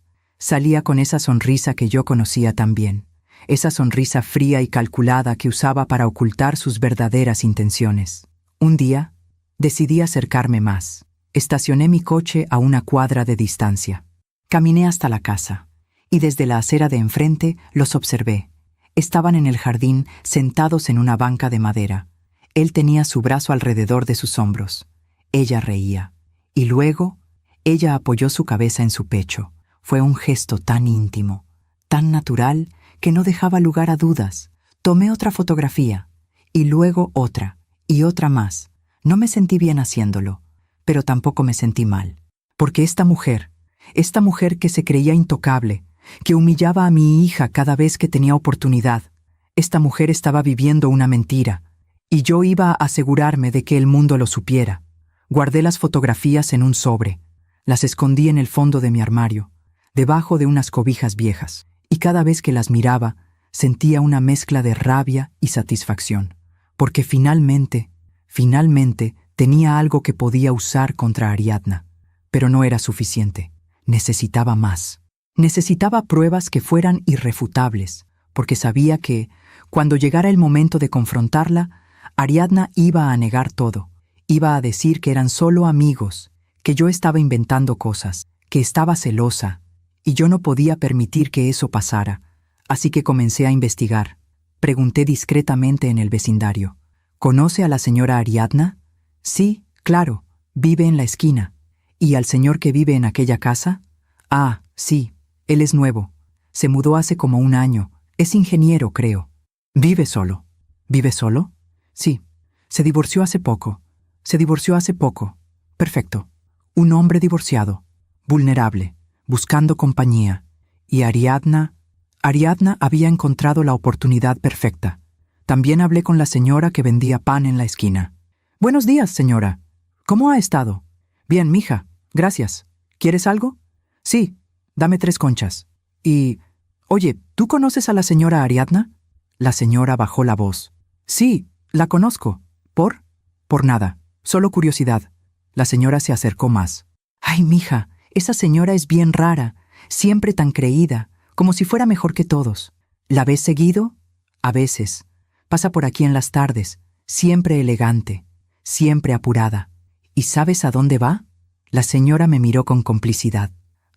con esa sonrisa que yo conocía tan bien, esa sonrisa fría y calculada que usaba para ocultar sus verdaderas intenciones. Un día, decidí acercarme más. Estacioné mi coche a 1 cuadra de distancia. Caminé hasta la casa, y desde la acera de enfrente los observé. Estaban en el jardín, sentados en una banca de madera. Él tenía su brazo alrededor de sus hombros. Ella reía. Y luego, ella apoyó su cabeza en su pecho. Fue un gesto tan íntimo, tan natural, que no dejaba lugar a dudas. Tomé otra fotografía, y luego otra, y otra más. No me sentí bien haciéndolo, pero tampoco me sentí mal. Porque esta mujer que se creía intocable, que humillaba a mi hija cada vez que tenía oportunidad, esta mujer estaba viviendo una mentira, y yo iba a asegurarme de que el mundo lo supiera. Guardé las fotografías en un sobre, las escondí en el fondo de mi armario, debajo de unas cobijas viejas, y cada vez que las miraba, sentía una mezcla de rabia y satisfacción, porque finalmente tenía algo que podía usar contra Ariadna. Pero no era suficiente. Necesitaba más. Necesitaba pruebas que fueran irrefutables, porque sabía que, cuando llegara el momento de confrontarla, Ariadna iba a negar todo. Iba a decir que eran solo amigos, que yo estaba inventando cosas, que estaba celosa, y yo no podía permitir que eso pasara. Así que comencé a investigar. Pregunté discretamente en el vecindario. ¿Conoce a la señora Ariadna? Sí, claro, vive en la esquina. ¿Y al señor que vive en aquella casa? Ah, sí, él es nuevo. Se mudó hace como un año. Es ingeniero, creo. ¿Vive solo? ¿Vive solo? Sí. Se divorció hace poco. Perfecto. Un hombre divorciado, vulnerable, buscando compañía. Y Ariadna había encontrado la oportunidad perfecta. También hablé con la señora que vendía pan en la esquina. Buenos días, señora. ¿Cómo ha estado? Bien, mija. Gracias. ¿Quieres algo? Sí. Dame 3 conchas. Y... Oye, ¿tú conoces a la señora Ariadna? La señora bajó la voz. Sí, la conozco. ¿Por? Por nada. Solo curiosidad. La señora se acercó más. Ay, mija, esa señora es bien rara. Siempre tan creída, como si fuera mejor que todos. ¿La ves seguido? A veces. Pasa por aquí en las tardes, siempre elegante, siempre apurada. ¿Y sabes a dónde va? La señora me miró con complicidad.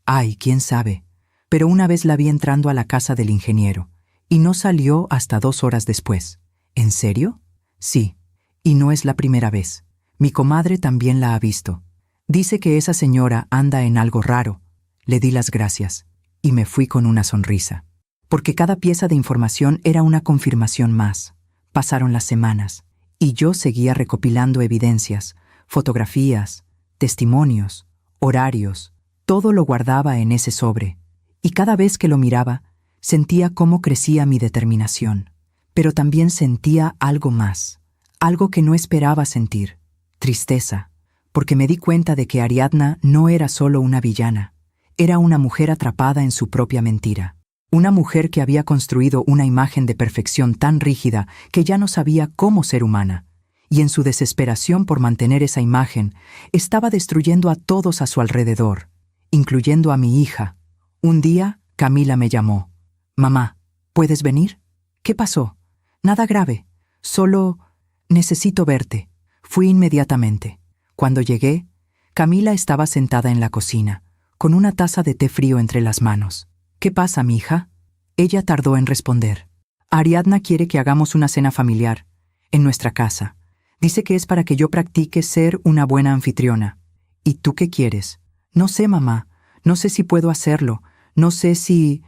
Ay, quién sabe. Pero una vez la vi entrando a la casa del ingeniero, y no salió hasta 2 horas después. ¿En serio? Sí. Y no es la primera vez. Mi comadre también la ha visto. Dice que esa señora anda en algo raro. Le di las gracias, y me fui con una sonrisa. Porque cada pieza de información era una confirmación más. Pasaron las semanas, y yo seguía recopilando evidencias, fotografías, testimonios, horarios. Todo lo guardaba en ese sobre, y cada vez que lo miraba, sentía cómo crecía mi determinación. Pero también sentía algo más, algo que no esperaba sentir, tristeza, porque me di cuenta de que Ariadna no era solo una villana, era una mujer atrapada en su propia mentira. Una mujer que había construido una imagen de perfección tan rígida que ya no sabía cómo ser humana, y en su desesperación por mantener esa imagen, estaba destruyendo a todos a su alrededor, incluyendo a mi hija. Un día, Camila me llamó. Mamá, ¿puedes venir? ¿Qué pasó? Nada grave, solo necesito verte. Fui inmediatamente. Cuando llegué, Camila estaba sentada en la cocina, con una taza de té frío entre las manos. ¿Qué pasa, mija? Ella tardó en responder. Ariadna quiere que hagamos una cena familiar, en nuestra casa. Dice que es para que yo practique ser una buena anfitriona. ¿Y tú qué quieres? No sé, mamá. No sé si puedo hacerlo. No sé si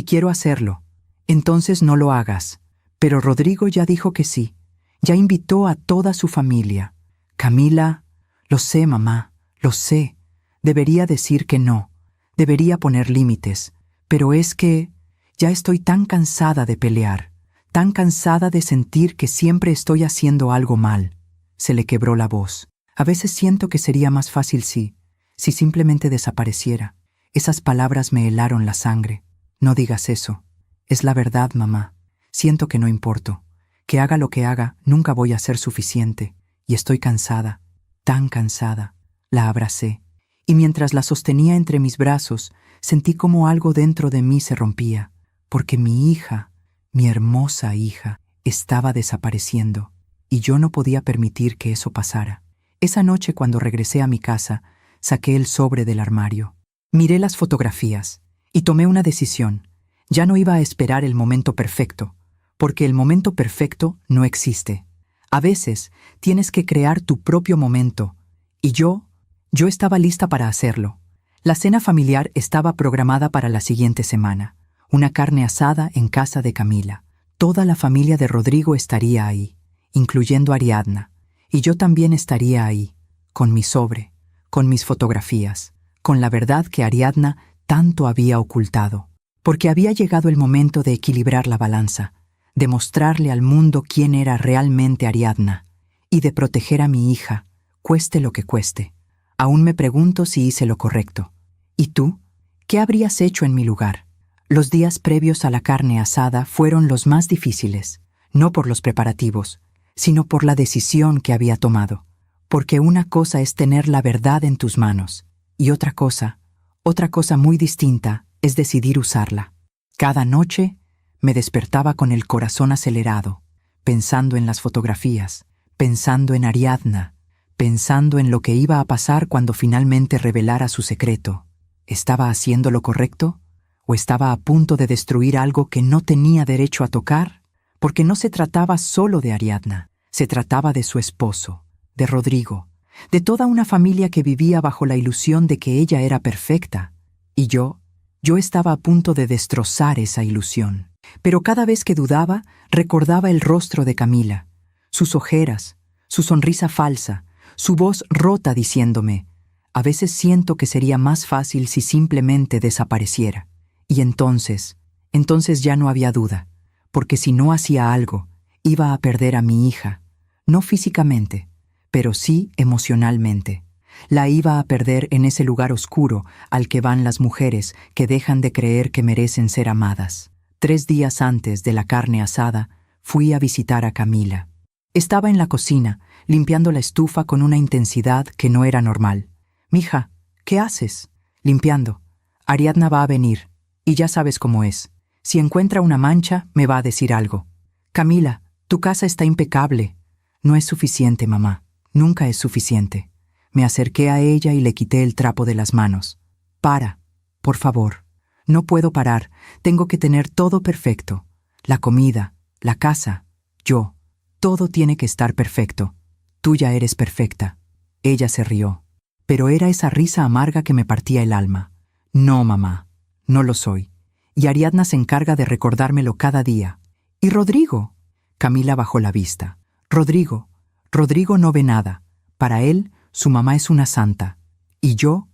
quiero hacerlo. Entonces no lo hagas. Pero Rodrigo ya dijo que sí. Ya invitó a toda su familia. Camila, lo sé, mamá, lo sé. Debería decir que no. Debería poner límites. Pero es que ya estoy tan cansada de pelear, tan cansada de sentir que siempre estoy haciendo algo mal. Se le quebró la voz. A veces siento que sería más fácil si simplemente desapareciera. Esas palabras me helaron la sangre. No digas eso. Es la verdad, mamá. Siento que no importo. Que haga lo que haga, nunca voy a ser suficiente. Y estoy cansada, tan cansada. La abracé. Y mientras la sostenía entre mis brazos, sentí como algo dentro de mí se rompía, porque mi hija, mi hermosa hija, estaba desapareciendo, y yo no podía permitir que eso pasara. Esa noche, cuando regresé a mi casa, saqué el sobre del armario. Miré las fotografías, y tomé una decisión. Ya no iba a esperar el momento perfecto, porque el momento perfecto no existe. A veces, tienes que crear tu propio momento, y yo estaba lista para hacerlo. La cena familiar estaba programada para la siguiente semana. Una carne asada en casa de Camila. Toda la familia de Rodrigo estaría ahí, incluyendo a Ariadna. Y yo también estaría ahí, con mi sobre, con mis fotografías, con la verdad que Ariadna tanto había ocultado. Porque había llegado el momento de equilibrar la balanza, de mostrarle al mundo quién era realmente Ariadna, y de proteger a mi hija, cueste lo que cueste. Aún me pregunto si hice lo correcto. ¿Y tú? ¿Qué habrías hecho en mi lugar? Los días previos a la carne asada fueron los más difíciles, no por los preparativos, sino por la decisión que había tomado. Porque una cosa es tener la verdad en tus manos, y otra cosa muy distinta, es decidir usarla. Cada noche me despertaba con el corazón acelerado, pensando en las fotografías, pensando en Ariadna, pensando en lo que iba a pasar cuando finalmente revelara su secreto. ¿Estaba haciendo lo correcto? ¿O estaba a punto de destruir algo que no tenía derecho a tocar? porque no se trataba solo de Ariadna, se trataba de su esposo, de Rodrigo, de toda una familia que vivía bajo la ilusión de que ella era perfecta. Y yo estaba a punto de destrozar esa ilusión. Pero cada vez que dudaba, recordaba el rostro de Camila, sus ojeras, su sonrisa falsa, su voz rota diciéndome: a veces siento que sería más fácil si simplemente desapareciera. Y entonces ya no había duda, porque si no hacía algo, iba a perder a mi hija, no físicamente, pero sí emocionalmente. La iba a perder en ese lugar oscuro al que van las mujeres que dejan de creer que merecen ser amadas. 3 días antes de la carne asada, fui a visitar a Camila. Estaba en la cocina, limpiando la estufa con una intensidad que no era normal. «Mija, ¿qué haces?» «Limpiando. Ariadna va a venir, y ya sabes cómo es. Si encuentra una mancha, me va a decir algo». «Camila, tu casa está impecable». «No es suficiente, mamá. Nunca es suficiente». Me acerqué a ella y le quité el trapo de las manos. «Para, por favor. No puedo parar. Tengo que tener todo perfecto. La comida, la casa, yo. Todo tiene que estar perfecto. Tú ya eres perfecta». Ella se rió, pero era esa risa amarga que me partía el alma. «No, mamá, no lo soy. Y Ariadna se encarga de recordármelo cada día». «¿Y Rodrigo?» Camila bajó la vista. «Rodrigo no ve nada. Para él, su mamá es una santa. Y yo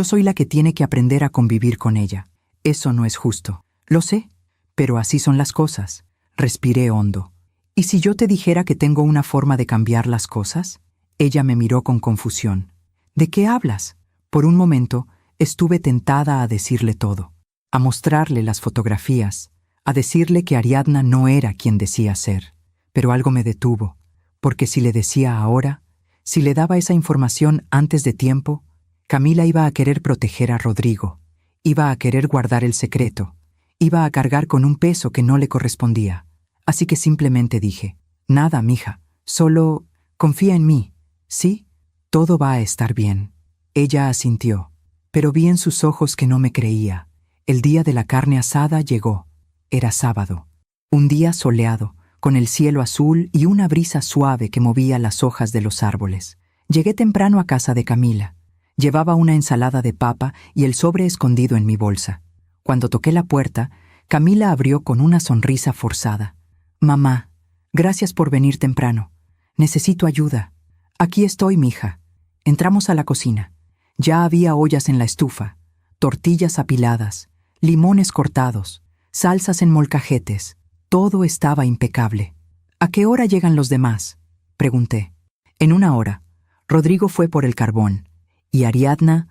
soy la que tiene que aprender a convivir con ella. Eso no es justo. Lo sé, pero así son las cosas». Respiré hondo. «¿Y si yo te dijera que tengo una forma de cambiar las cosas?» Ella me miró con confusión. «¿De qué hablas?» Por un momento, estuve tentada a decirle todo, a mostrarle las fotografías, a decirle que Ariadna no era quien decía ser. Pero algo me detuvo, porque si le decía ahora, si le daba esa información antes de tiempo, Camila iba a querer proteger a Rodrigo, iba a querer guardar el secreto, iba a cargar con un peso que no le correspondía. Así que simplemente dije: «Nada, mija, solo confía en mí, ¿sí? Todo va a estar bien». Ella asintió, pero vi en sus ojos que no me creía. El día de la carne asada llegó. Era sábado. Un día soleado, con el cielo azul y una brisa suave que movía las hojas de los árboles. Llegué temprano a casa de Camila. Llevaba una ensalada de papa y el sobre escondido en mi bolsa. Cuando toqué la puerta, Camila abrió con una sonrisa forzada. «Mamá, gracias por venir temprano. Necesito ayuda». «Aquí estoy, mija». Entramos a la cocina. Ya había ollas en la estufa, tortillas apiladas, limones cortados, salsas en molcajetes. Todo estaba impecable. «¿A qué hora llegan los demás?», pregunté. «En 1 hora. Rodrigo fue por el carbón. Y Ariadna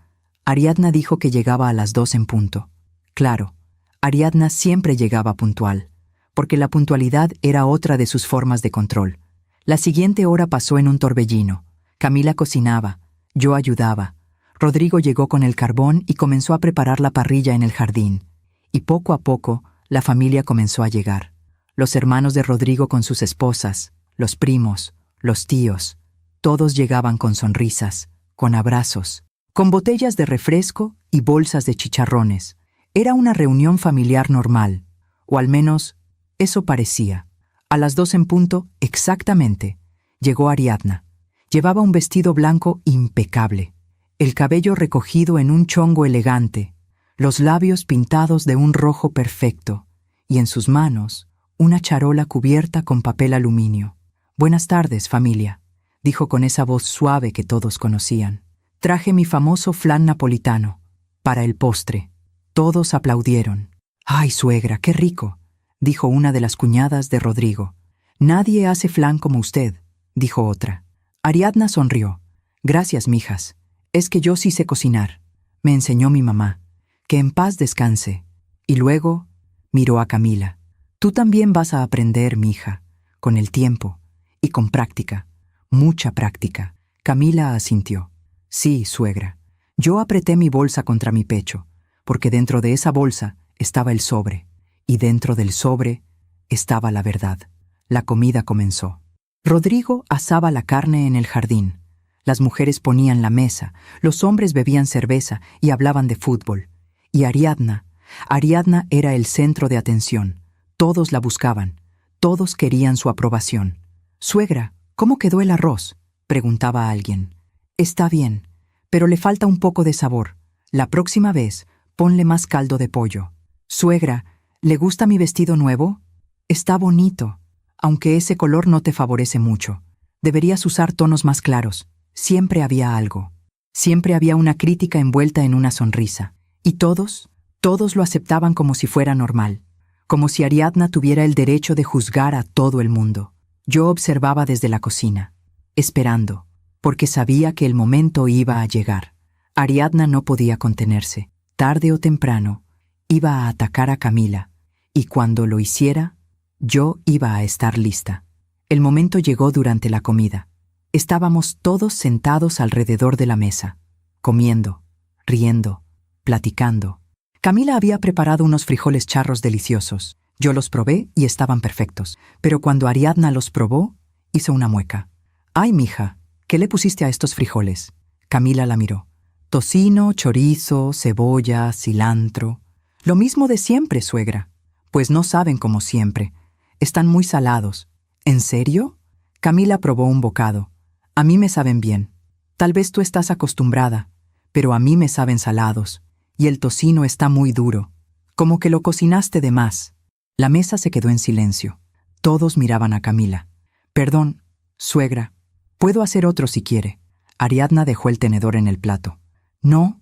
dijo que llegaba a las 2 en punto». Claro, Ariadna siempre llegaba puntual, porque la puntualidad era otra de sus formas de control. La siguiente hora pasó en un torbellino. Camila cocinaba, yo ayudaba. Rodrigo llegó con el carbón y comenzó a preparar la parrilla en el jardín. Y poco a poco, la familia comenzó a llegar. Los hermanos de Rodrigo con sus esposas, los primos, los tíos, todos llegaban con sonrisas, con abrazos, con botellas de refresco y bolsas de chicharrones. Era una reunión familiar normal, o al menos eso parecía. A las 2 en punto, exactamente, llegó Ariadna. Llevaba un vestido blanco impecable, el cabello recogido en un chongo elegante, los labios pintados de un rojo perfecto, y en sus manos una charola cubierta con papel aluminio. «Buenas tardes, familia», dijo con esa voz suave que todos conocían. «Traje mi famoso flan napolitano, para el postre». Todos aplaudieron. «¡Ay, suegra, qué rico!», dijo una de las cuñadas de Rodrigo. «Nadie hace flan como usted», dijo otra. Ariadna sonrió. «Gracias, mijas. Es que yo sí sé cocinar. Me enseñó mi mamá. Que en paz descanse». Y luego miró a Camila. «Tú también vas a aprender, mija, con el tiempo y con práctica, mucha práctica». Camila asintió. «Sí, suegra». Yo apreté mi bolsa contra mi pecho, porque dentro de esa bolsa estaba el sobre, y dentro del sobre estaba la verdad. La comida comenzó. Rodrigo asaba la carne en el jardín. Las mujeres ponían la mesa, los hombres bebían cerveza y hablaban de fútbol. Y Ariadna era el centro de atención. Todos la buscaban. Todos querían su aprobación. «Suegra, ¿cómo quedó el arroz?», preguntaba alguien. «Está bien, pero le falta un poco de sabor. La próxima vez, ponle más caldo de pollo». «Suegra, ¿le gusta mi vestido nuevo?». «Está bonito, aunque ese color no te favorece mucho. Deberías usar tonos más claros». Siempre había algo. Siempre había una crítica envuelta en una sonrisa. Y todos lo aceptaban como si fuera normal. Como si Ariadna tuviera el derecho de juzgar a todo el mundo. Yo observaba desde la cocina, esperando, porque sabía que el momento iba a llegar. Ariadna no podía contenerse. Tarde o temprano, iba a atacar a Camila, y cuando lo hiciera, yo iba a estar lista. El momento llegó durante la comida. Estábamos todos sentados alrededor de la mesa, comiendo, riendo, platicando. Camila había preparado unos frijoles charros deliciosos. Yo los probé y estaban perfectos, pero cuando Ariadna los probó, hizo una mueca. «Ay, mija, ¿qué le pusiste a estos frijoles?». Camila la miró. «Tocino, chorizo, cebolla, cilantro». «Lo mismo de siempre, suegra». «Pues no saben como siempre. Están muy salados». «¿En serio?». Camila probó un bocado. «A mí me saben bien. Tal vez tú estás acostumbrada, pero a mí me saben salados. Y el tocino está muy duro. Como que lo cocinaste de más». La mesa se quedó en silencio. Todos miraban a Camila. «Perdón, suegra. Puedo hacer otro si quiere». Ariadna dejó el tenedor en el plato. «No,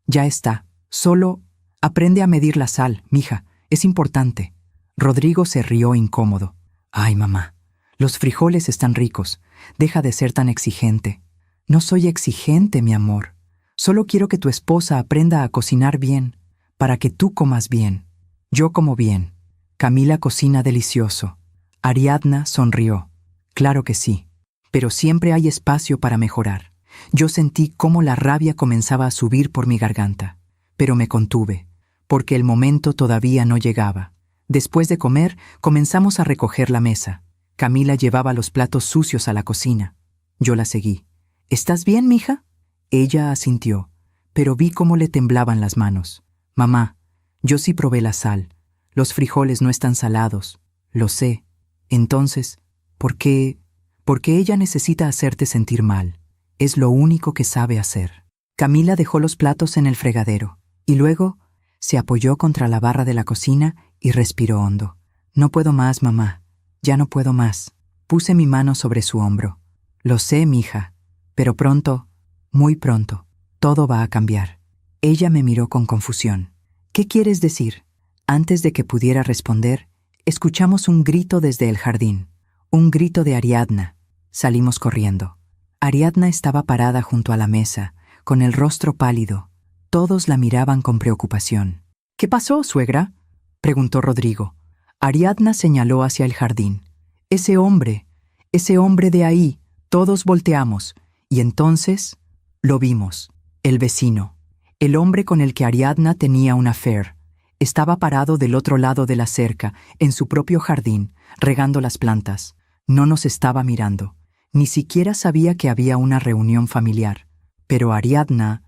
ya está. Solo aprende a medir la sal, mija. Es importante». Rodrigo se rió incómodo. «Ay, mamá, los frijoles están ricos. Deja de ser tan exigente». «No soy exigente, mi amor. Solo quiero que tu esposa aprenda a cocinar bien, para que tú comas bien». «Yo como bien. Camila cocina delicioso». Ariadna sonrió. «Claro que sí, pero siempre hay espacio para mejorar». Yo sentí cómo la rabia comenzaba a subir por mi garganta, pero me contuve, porque el momento todavía no llegaba. Después de comer, comenzamos a recoger la mesa. Camila llevaba los platos sucios a la cocina. Yo la seguí. «¿Estás bien, mija?». Ella asintió, pero vi cómo le temblaban las manos. «Mamá, yo sí probé la sal. Los frijoles no están salados. Lo sé. Entonces, ¿por qué? Porque ella necesita hacerte sentir mal. Es lo único que sabe hacer». Camila dejó los platos en el fregadero, y luego se apoyó contra la barra de la cocina y respiró hondo. «No puedo más, mamá. Ya no puedo más». Puse mi mano sobre su hombro. «Lo sé, mija, pero pronto, muy pronto, todo va a cambiar». Ella me miró con confusión. «¿Qué quieres decir?». Antes de que pudiera responder, escuchamos un grito desde el jardín. Un grito de Ariadna. Salimos corriendo. Ariadna estaba parada junto a la mesa, con el rostro pálido. Todos la miraban con preocupación. «¿Qué pasó, suegra?», preguntó Rodrigo. Ariadna señaló hacia el jardín. ese hombre de ahí». Todos volteamos, y entonces lo vimos. El vecino, el hombre con el que Ariadna tenía un affair, estaba parado del otro lado de la cerca, en su propio jardín, regando las plantas. No nos estaba mirando. Ni siquiera sabía que había una reunión familiar. Pero Ariadna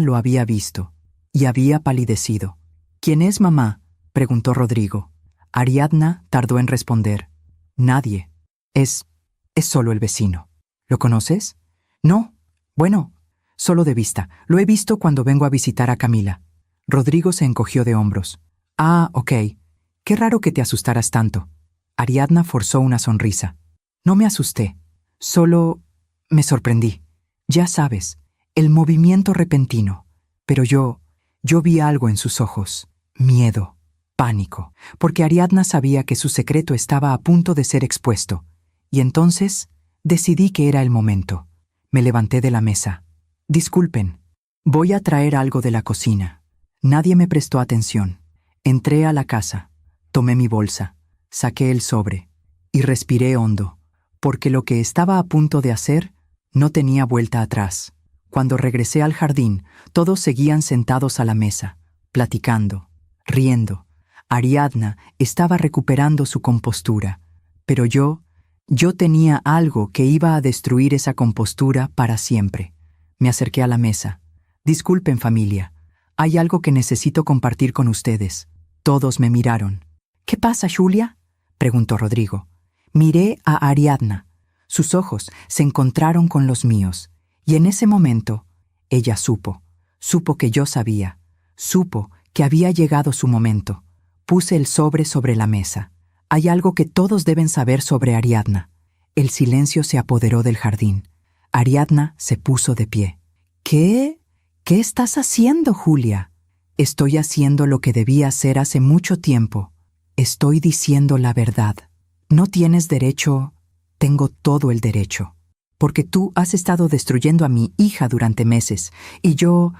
lo había visto, y había palidecido. «¿Quién es mamá?», preguntó Rodrigo. Ariadna tardó en responder. «Nadie. Es solo el vecino». «¿Lo conoces?». «No. Bueno, solo de vista. Lo he visto cuando vengo a visitar a Camila». Rodrigo se encogió de hombros. «Ah, ok. Qué raro que te asustaras tanto». Ariadna forzó una sonrisa. «No me asusté. Solo me sorprendí. Ya sabes, el movimiento repentino. Pero yo vi algo en sus ojos. Miedo, pánico, porque Ariadna sabía que su secreto estaba a punto de ser expuesto. Y entonces decidí que era el momento. Me levanté de la mesa. «Disculpen, voy a traer algo de la cocina». Nadie me prestó atención. Entré a la casa, tomé mi bolsa, saqué el sobre y respiré hondo, porque lo que estaba a punto de hacer no tenía vuelta atrás. Cuando regresé al jardín, todos seguían sentados a la mesa, platicando, riendo. Ariadna estaba recuperando su compostura, pero yo tenía algo que iba a destruir esa compostura para siempre. Me acerqué a la mesa. «Disculpen, familia. Hay algo que necesito compartir con ustedes». Todos me miraron. «¿Qué pasa, Julia?». preguntó Rodrigo. Miré a Ariadna. Sus ojos se encontraron con los míos, y en ese momento ella supo que yo sabía, supo que había llegado su momento. Puse el sobre la mesa. Hay algo que todos deben saber sobre Ariadna. El silencio se apoderó del jardín. Ariadna se puso de pie. ¿Qué? ¿Qué estás haciendo, Julia? Estoy haciendo lo que debía hacer hace mucho tiempo. Estoy diciendo la verdad. No tienes derecho. Tengo todo el derecho. Porque tú has estado destruyendo a mi hija durante meses, y yo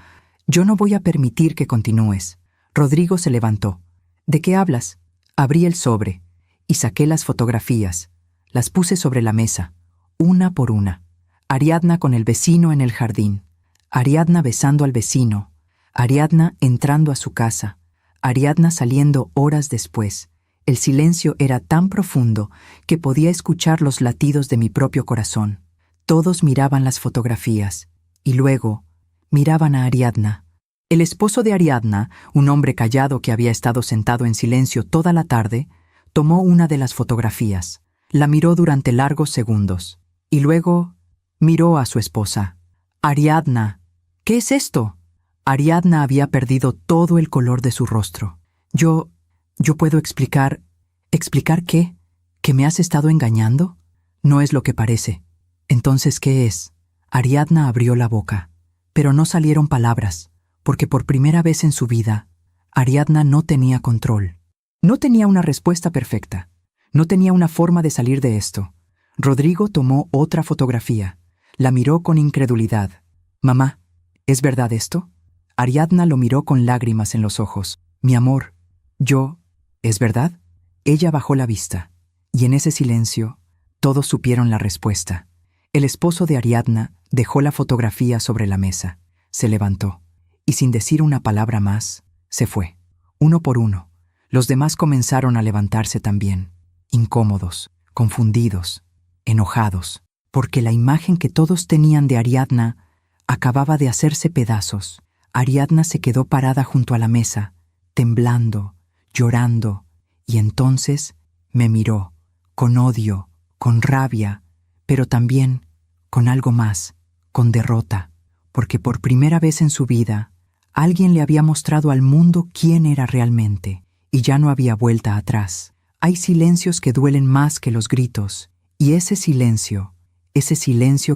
no voy a permitir que continúes. Rodrigo se levantó. ¿De qué hablas? Abrí el sobre y saqué las fotografías. Las puse sobre la mesa, una por una. Ariadna con el vecino en el jardín. Ariadna besando al vecino. Ariadna entrando a su casa. Ariadna saliendo horas después. El silencio era tan profundo que podía escuchar los latidos de mi propio corazón. Todos miraban las fotografías y luego miraban a Ariadna. El esposo de Ariadna, un hombre callado que había estado sentado en silencio toda la tarde, tomó una de las fotografías, la miró durante largos segundos y luego miró a su esposa. Ariadna, ¿qué es esto? Ariadna había perdido todo el color de su rostro. Yo puedo explicar... ¿Explicar qué? ¿Que me has estado engañando? No es lo que parece. Entonces, ¿qué es? Ariadna abrió la boca, pero no salieron palabras, porque por primera vez en su vida, Ariadna no tenía control. No tenía una respuesta perfecta. No tenía una forma de salir de esto. Rodrigo tomó otra fotografía. La miró con incredulidad. «Mamá, ¿es verdad esto?» Ariadna lo miró con lágrimas en los ojos. «Mi amor, ¿es verdad?» Ella bajó la vista, y en ese silencio, todos supieron la respuesta. El esposo de Ariadna dejó la fotografía sobre la mesa, se levantó, y sin decir una palabra más, se fue. Uno por uno, los demás comenzaron a levantarse también, incómodos, confundidos, enojados, porque la imagen que todos tenían de Ariadna acababa de hacerse pedazos. Ariadna se quedó parada junto a la mesa, temblando, llorando, y entonces me miró, con odio, con rabia, pero también con algo más, con derrota, porque por primera vez en su vida, alguien le había mostrado al mundo quién era realmente, y ya no había vuelta atrás. Hay silencios que duelen más que los gritos, y ese silencio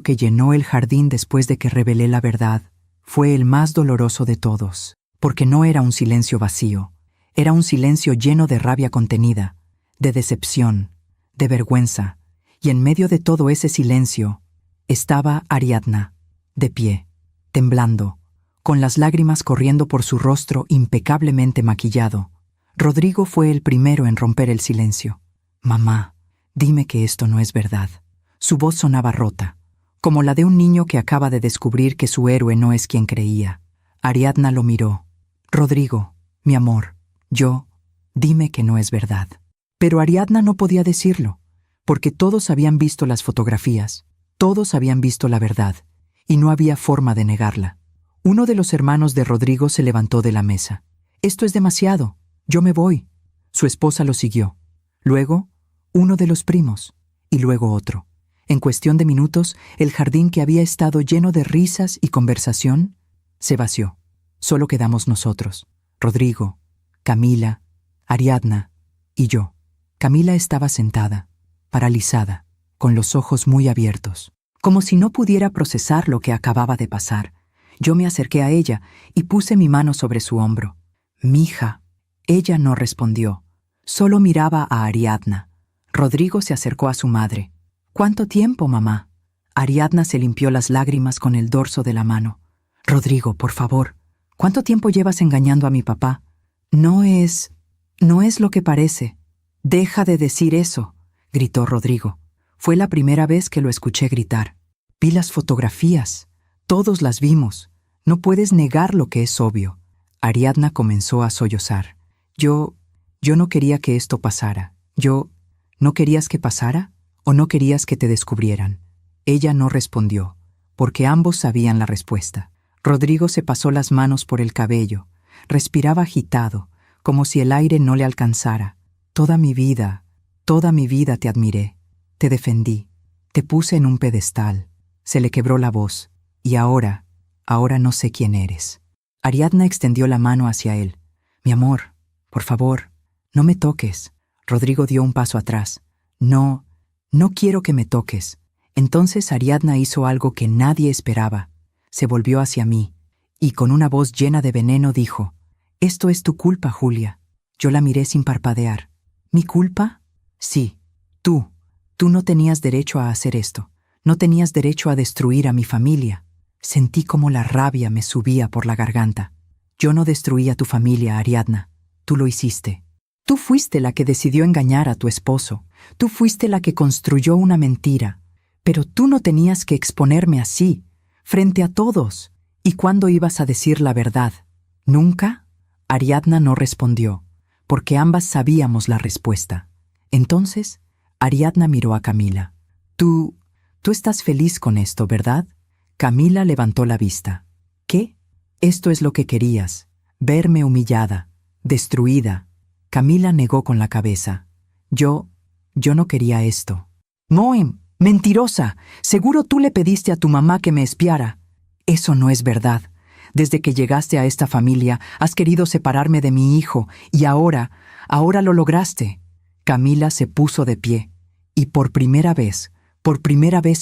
que llenó el jardín después de que revelé la verdad, fue el más doloroso de todos, porque no era un silencio vacío, era un silencio lleno de rabia contenida, de decepción, de vergüenza, y en medio de todo ese silencio estaba Ariadna, de pie, temblando, con las lágrimas corriendo por su rostro impecablemente maquillado. Rodrigo fue el primero en romper el silencio. «Mamá, dime que esto no es verdad». Su voz sonaba rota, como la de un niño que acaba de descubrir que su héroe no es quien creía. Ariadna lo miró. «Rodrigo, mi amor, dime que no es verdad». Pero Ariadna no podía decirlo, porque todos habían visto las fotografías, todos habían visto la verdad, y no había forma de negarla. Uno de los hermanos de Rodrigo se levantó de la mesa. «Esto es demasiado, yo me voy». Su esposa lo siguió. Luego, uno de los primos, y luego otro. En cuestión de minutos, el jardín que había estado lleno de risas y conversación se vació. Solo quedamos nosotros, Rodrigo, Camila, Ariadna y yo. Camila estaba sentada, paralizada, con los ojos muy abiertos, como si no pudiera procesar lo que acababa de pasar. Yo me acerqué a ella y puse mi mano sobre su hombro. «Mija». Ella no respondió, solo miraba a Ariadna. Rodrigo se acercó a su madre. «¿Cuánto tiempo, mamá?» Ariadna se limpió las lágrimas con el dorso de la mano. «Rodrigo, por favor, ¿cuánto tiempo llevas engañando a mi papá?» No es lo que parece». «Deja de decir eso», gritó Rodrigo. Fue la primera vez que lo escuché gritar. «Vi las fotografías. Todos las vimos. No puedes negar lo que es obvio». Ariadna comenzó a sollozar. Yo no quería que esto pasara. ¿No querías que pasara o no querías que te descubrieran?» Ella no respondió, porque ambos sabían la respuesta. Rodrigo se pasó las manos por el cabello. Respiraba agitado, como si el aire no le alcanzara. «Toda mi vida, Toda mi vida te admiré, te defendí, te puse en un pedestal. Se le quebró la voz. Y ahora no sé quién eres. Ariadna extendió la mano hacia él. Mi amor, por favor, no me toques. Rodrigo dio un paso atrás. No quiero que me toques. Entonces Ariadna hizo algo que nadie esperaba. Se volvió hacia mí y con una voz llena de veneno dijo: «Esto es tu culpa, Julia». Yo la miré sin parpadear. ¿Mi culpa? Sí. Tú no tenías derecho a hacer esto. No tenías derecho a destruir a mi familia. Sentí como la rabia me subía por la garganta. Yo no destruí a tu familia, Ariadna. Tú lo hiciste. Tú fuiste la que decidió engañar a tu esposo. Tú fuiste la que construyó una mentira. Pero tú no tenías que exponerme así, frente a todos. ¿Y cuándo ibas a decir la verdad? ¿Nunca? Ariadna no respondió, porque ambas sabíamos la respuesta. Entonces, Ariadna miró a Camila. Tú estás feliz con esto, ¿verdad? Camila levantó la vista. ¿Qué? Esto es lo que querías, verme humillada, destruida. Camila negó con la cabeza. Yo no quería esto. Noem, mentirosa, seguro tú le pediste a tu mamá que me espiara. Eso no es verdad. Desde que llegaste a esta familia, has querido separarme de mi hijo, y ahora lo lograste. Camila se puso de pie, y por primera vez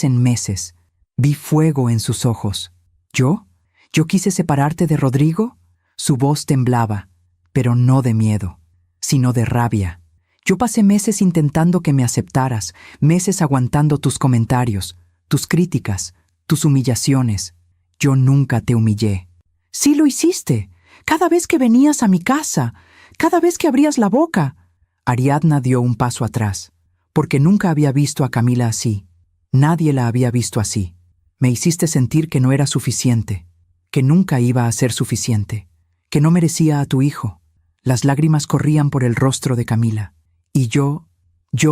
en meses, vi fuego en sus ojos. ¿Yo? ¿Yo quise separarte de Rodrigo? Su voz temblaba, pero no de miedo, sino de rabia. Yo pasé meses intentando que me aceptaras, meses aguantando tus comentarios, tus críticas, tus humillaciones. Yo nunca te humillé. Sí lo hiciste. Cada vez que venías a mi casa, cada vez que abrías la boca. Ariadna dio un paso atrás, porque nunca había visto a Camila así. Nadie la había visto así. Me hiciste sentir que no era suficiente, que nunca iba a ser suficiente, que no merecía a tu hijo. Las lágrimas corrían por el rostro de Camila. Y yo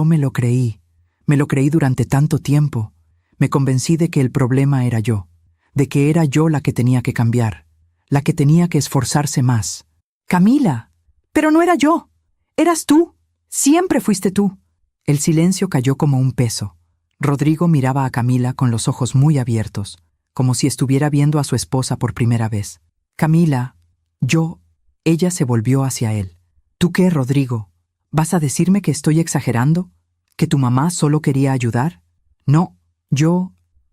me lo creí. Me lo creí durante tanto tiempo. Me convencí de que el problema era yo, de que era yo la que tenía que cambiar, la que tenía que esforzarse más. Camila, pero no era yo. Eras tú. Siempre fuiste tú. El silencio cayó como un peso. Rodrigo miraba a Camila con los ojos muy abiertos, como si estuviera viendo a su esposa por primera vez. Camila, Ella se volvió hacia él. ¿Tú qué, Rodrigo? ¿Vas a decirme que estoy exagerando? ¿Que tu mamá solo quería ayudar? No,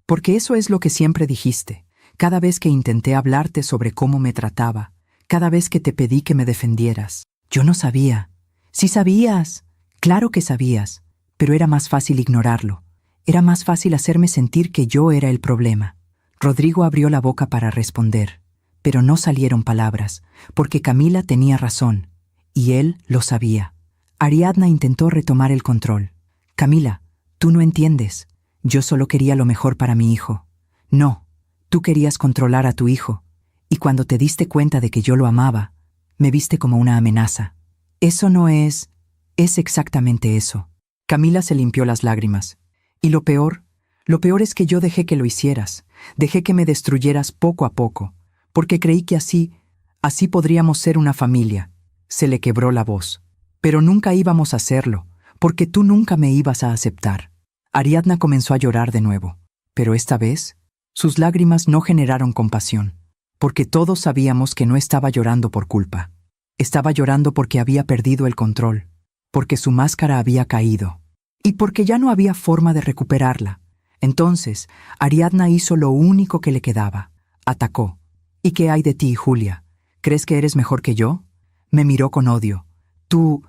porque eso es lo que siempre dijiste. Cada vez que intenté hablarte sobre cómo me trataba, cada vez que te pedí que me defendieras. Yo no sabía. Sí sabías. Claro que sabías. Pero era más fácil ignorarlo. Era más fácil hacerme sentir que yo era el problema. Rodrigo abrió la boca para responder, pero no salieron palabras, porque Camila tenía razón, y él lo sabía. Ariadna intentó retomar el control. Camila, tú no entiendes. Yo solo quería lo mejor para mi hijo. No, tú querías controlar a tu hijo, y cuando te diste cuenta de que yo lo amaba, me viste como una amenaza. Eso no es exactamente eso. Camila se limpió las lágrimas. Y lo peor es que yo dejé que lo hicieras, dejé que me destruyeras poco a poco, porque creí que así podríamos ser una familia. Se le quebró la voz. Pero nunca íbamos a hacerlo, porque tú nunca me ibas a aceptar. Ariadna comenzó a llorar de nuevo, pero esta vez, sus lágrimas no generaron compasión, porque todos sabíamos que no estaba llorando por culpa. Estaba llorando porque había perdido el control, porque su máscara había caído, y porque ya no había forma de recuperarla. Entonces, Ariadna hizo lo único que le quedaba. Atacó. ¿Y qué hay de ti, Julia? ¿Crees que eres mejor que yo? Me miró con odio. Tú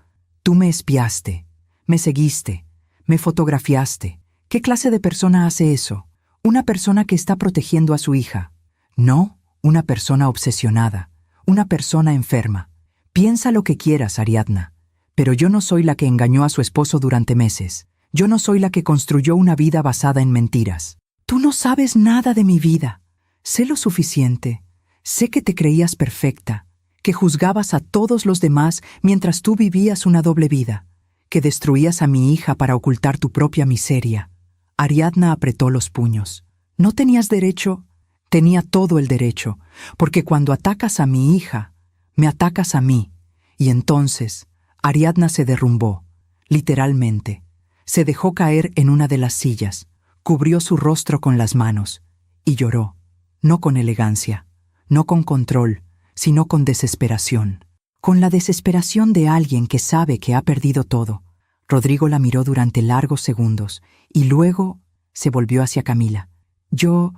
me espiaste, me seguiste, me fotografiaste. ¿Qué clase de persona hace eso? Una persona que está protegiendo a su hija. No, una persona obsesionada, una persona enferma. Piensa lo que quieras, Ariadna, pero yo no soy la que engañó a su esposo durante meses. Yo no soy la que construyó una vida basada en mentiras. Tú no sabes nada de mi vida. Sé lo suficiente. Sé que te creías perfecta, que juzgabas a todos los demás mientras tú vivías una doble vida, que destruías a mi hija para ocultar tu propia miseria. Ariadna apretó los puños. No tenías derecho. Tenía todo el derecho, porque cuando atacas a mi hija, me atacas a mí. Y entonces, Ariadna se derrumbó. literalmente. Se dejó caer en una de las sillas, cubrió su rostro con las manos y lloró, no con elegancia, no con control, sino con desesperación. Con la desesperación de alguien que sabe que ha perdido todo. Rodrigo la miró durante largos segundos y luego se volvió hacia Camila. Yo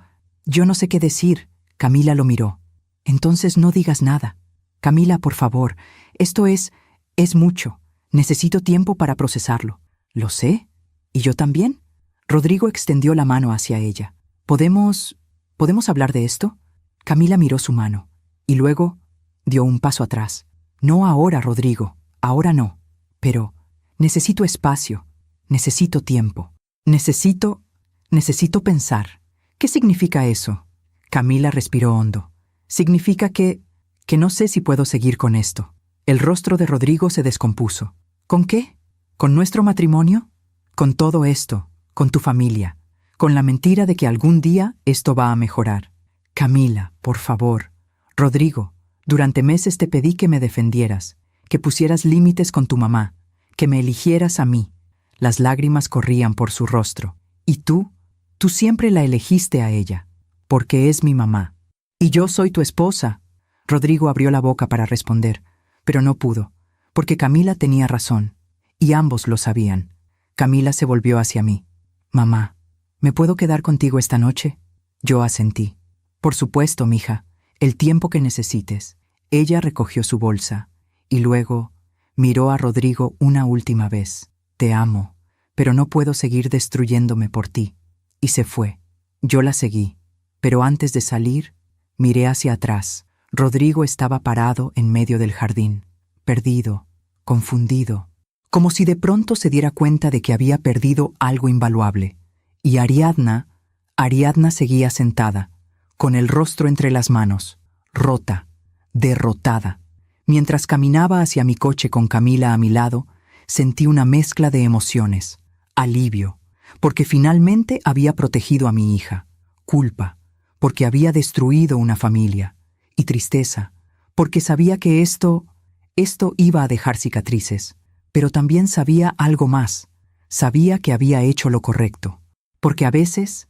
no sé qué decir. Camila lo miró. Entonces no digas nada. Camila, por favor, esto es mucho. Necesito tiempo para procesarlo. ¿Lo sé? ¿Y yo también? Rodrigo extendió la mano hacia ella. ¿Podemos hablar de esto? Camila miró su mano y luego dio un paso atrás. No ahora, Rodrigo, ahora no. Pero necesito espacio, necesito tiempo, necesito pensar. ¿Qué significa eso? Camila respiró hondo. Significa que no sé si puedo seguir con esto. El rostro de Rodrigo se descompuso. ¿Con qué? ¿Con nuestro matrimonio? Con todo esto, con tu familia, con la mentira de que algún día esto va a mejorar. Camila, por favor. Rodrigo, durante meses te pedí que me defendieras, que pusieras límites con tu mamá, que me eligieras a mí. Las lágrimas corrían por su rostro. Y tú siempre la elegiste a ella, porque es mi mamá. Y yo soy tu esposa. Rodrigo abrió la boca para responder, pero no pudo, porque Camila tenía razón, y ambos lo sabían. Camila se volvió hacia mí. Mamá, ¿me puedo quedar contigo esta noche? Yo asentí. Por supuesto, mija, el tiempo que necesites. Ella recogió su bolsa, y luego miró a Rodrigo una última vez. Te amo, pero no puedo seguir destruyéndome por ti. Y se fue. Yo la seguí, pero antes de salir, miré hacia atrás. Rodrigo estaba parado en medio del jardín, perdido, confundido, como si de pronto se diera cuenta de que había perdido algo invaluable. Y Ariadna seguía sentada, con el rostro entre las manos, rota, derrotada. Mientras caminaba hacia mi coche con Camila a mi lado, sentí una mezcla de emociones, alivio, porque finalmente había protegido a mi hija, culpa, porque había destruido una familia, y tristeza, porque sabía que esto iba a dejar cicatrices, pero también sabía algo más, sabía que había hecho lo correcto, porque a veces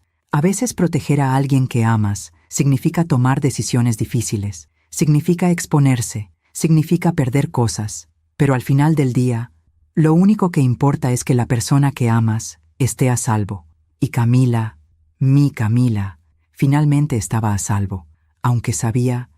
proteger a alguien que amas significa tomar decisiones difíciles, significa exponerse, significa perder cosas, pero al final del día, lo único que importa es que la persona que amas esté a salvo, y Camila, mi Camila, finalmente estaba a salvo, aunque sabía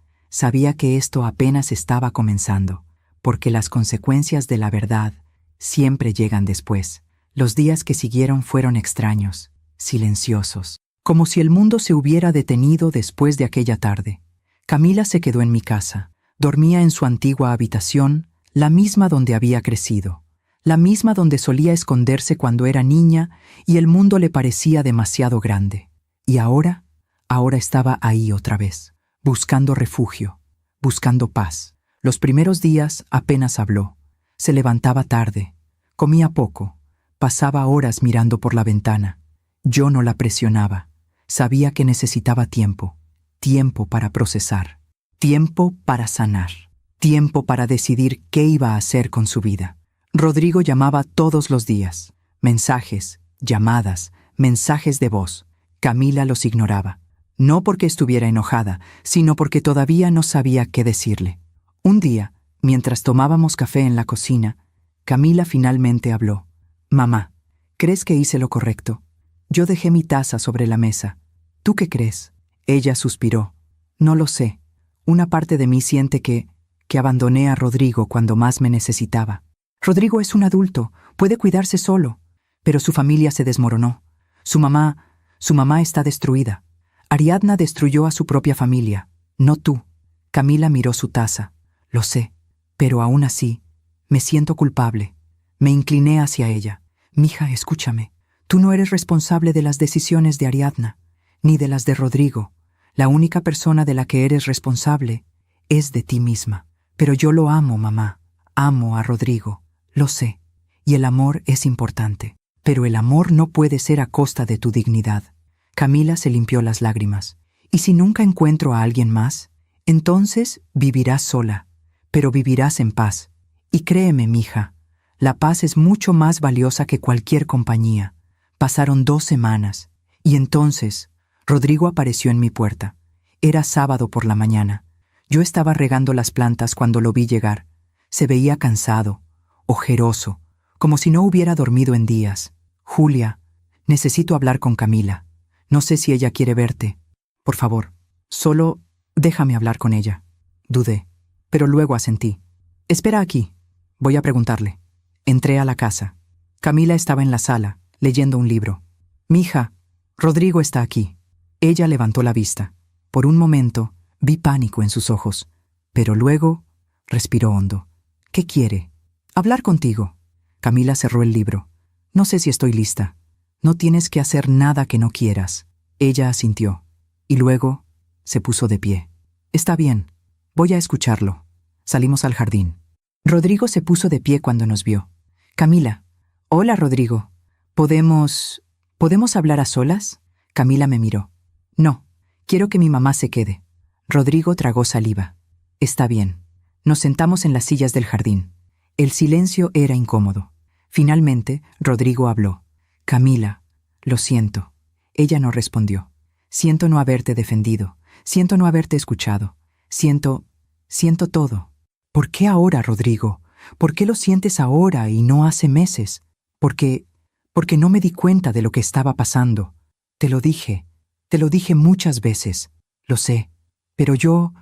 que esto apenas estaba comenzando, porque las consecuencias de la verdad siempre llegan después. Los días que siguieron fueron extraños, silenciosos, como si el mundo se hubiera detenido después de aquella tarde. Camila se quedó en mi casa, dormía en su antigua habitación, la misma donde había crecido, la misma donde solía esconderse cuando era niña y el mundo le parecía demasiado grande. Y ahora estaba ahí otra vez, buscando refugio, buscando paz. Los primeros días apenas habló. Se levantaba tarde, comía poco, pasaba horas mirando por la ventana. Yo no la presionaba. Sabía que necesitaba tiempo para procesar, tiempo para sanar, tiempo para decidir qué iba a hacer con su vida. Rodrigo llamaba todos los días. Mensajes, llamadas, mensajes de voz. Camila los ignoraba. No porque estuviera enojada, sino porque todavía no sabía qué decirle. Un día, mientras tomábamos café en la cocina, Camila finalmente habló. Mamá, ¿crees que hice lo correcto? Yo dejé mi taza sobre la mesa. ¿Tú qué crees? Ella suspiró. No lo sé. Una parte de mí siente que abandoné a Rodrigo cuando más me necesitaba. Rodrigo es un adulto, puede cuidarse solo. Pero su familia se desmoronó. Su mamá está destruida. Ariadna destruyó a su propia familia, no tú. Camila miró su taza. Lo sé, pero aún así, me siento culpable. Me incliné hacia ella. Mija, escúchame. Tú no eres responsable de las decisiones de Ariadna, ni de las de Rodrigo. La única persona de la que eres responsable es de ti misma. Pero yo lo amo, mamá. Amo a Rodrigo. Lo sé. Y el amor es importante. Pero el amor no puede ser a costa de tu dignidad. Camila se limpió las lágrimas. ¿Y si nunca encuentro a alguien más? Entonces vivirás sola, pero vivirás en paz. Y créeme, mija, La paz es mucho más valiosa que cualquier compañía. Pasaron 2 semanas, y entonces Rodrigo apareció en mi puerta. Era sábado por la mañana. Yo estaba regando las plantas cuando lo vi llegar. Se veía cansado, ojeroso, como si no hubiera dormido en días. Julia, necesito hablar con Camila. No sé si ella quiere verte. Por favor, solo déjame hablar con ella. Dudé, pero luego asentí. Espera aquí. Voy a preguntarle. Entré a la casa. Camila estaba en la sala, leyendo un libro. Mija, Rodrigo está aquí. Ella levantó la vista. Por un momento, vi pánico en sus ojos, pero luego respiró hondo. ¿Qué quiere? Hablar contigo. Camila cerró el libro. No sé si estoy lista. No tienes que hacer nada que no quieras. Ella asintió, y luego se puso de pie. Está bien, voy a escucharlo. Salimos al jardín. Rodrigo se puso de pie cuando nos vio. Camila. Hola, Rodrigo. ¿Podemos hablar a solas? Camila me miró. No, quiero que mi mamá se quede. Rodrigo tragó saliva. Está bien. Nos sentamos en las sillas del jardín. El silencio era incómodo. Finalmente, Rodrigo habló. Camila, lo siento. Ella no respondió. Siento no haberte defendido. Siento no haberte escuchado. Siento todo. ¿Por qué ahora, Rodrigo? ¿Por qué lo sientes ahora y no hace meses? Porque no me di cuenta de lo que estaba pasando. Te lo dije muchas veces. Lo sé. Pero yo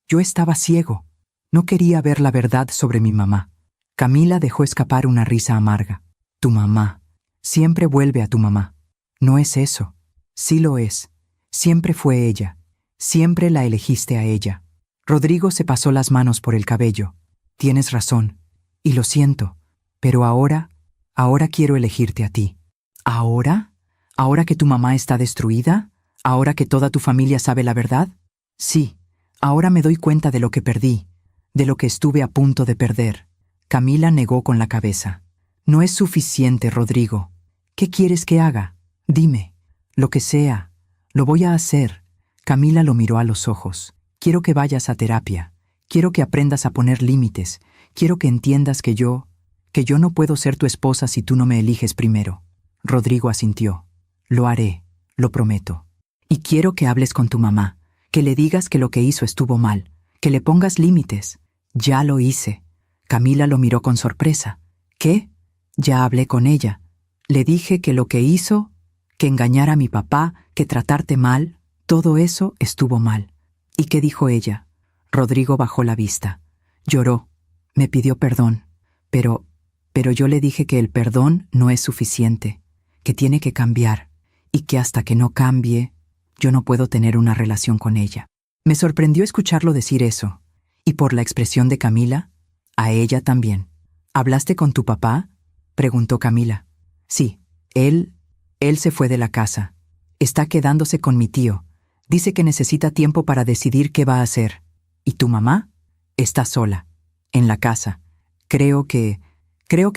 estaba ciego. No quería ver la verdad sobre mi mamá. Camila dejó escapar una risa amarga. Tu mamá. Siempre vuelve a tu mamá. No es eso. Sí lo es. Siempre fue ella. Siempre la elegiste a ella. Rodrigo se pasó las manos por el cabello. Tienes razón. Y lo siento. Pero ahora quiero elegirte a ti. ¿Ahora? ¿Ahora que tu mamá está destruida? ¿Ahora que toda tu familia sabe la verdad? Sí. Ahora me doy cuenta de lo que perdí, de lo que estuve a punto de perder. Camila negó con la cabeza. No es suficiente, Rodrigo. ¿Qué quieres que haga? Dime. Lo que sea. Lo voy a hacer. Camila lo miró a los ojos. Quiero que vayas a terapia. Quiero que aprendas a poner límites. Quiero que entiendas que yo no puedo ser tu esposa si tú no me eliges primero. Rodrigo asintió. Lo haré, lo prometo. Y quiero que hables con tu mamá, que le digas que lo que hizo estuvo mal, que le pongas límites. Ya lo hice. Camila lo miró con sorpresa. ¿Qué? Ya hablé con ella. Le dije que lo que hizo, que engañar a mi papá, que tratarte mal, todo eso estuvo mal. ¿Y qué dijo ella? Rodrigo bajó la vista. Lloró. Me pidió perdón. Pero yo le dije que el perdón no es suficiente, que tiene que cambiar, y que hasta que no cambie, yo no puedo tener una relación con ella. Me sorprendió escucharlo decir eso, y por la expresión de Camila, a ella también. ¿Hablaste con tu papá? Preguntó Camila. Sí, él se fue de la casa. Está quedándose con mi tío. Dice que necesita tiempo para decidir qué va a hacer. ¿Y tu mamá? Está sola, en la casa. Creo que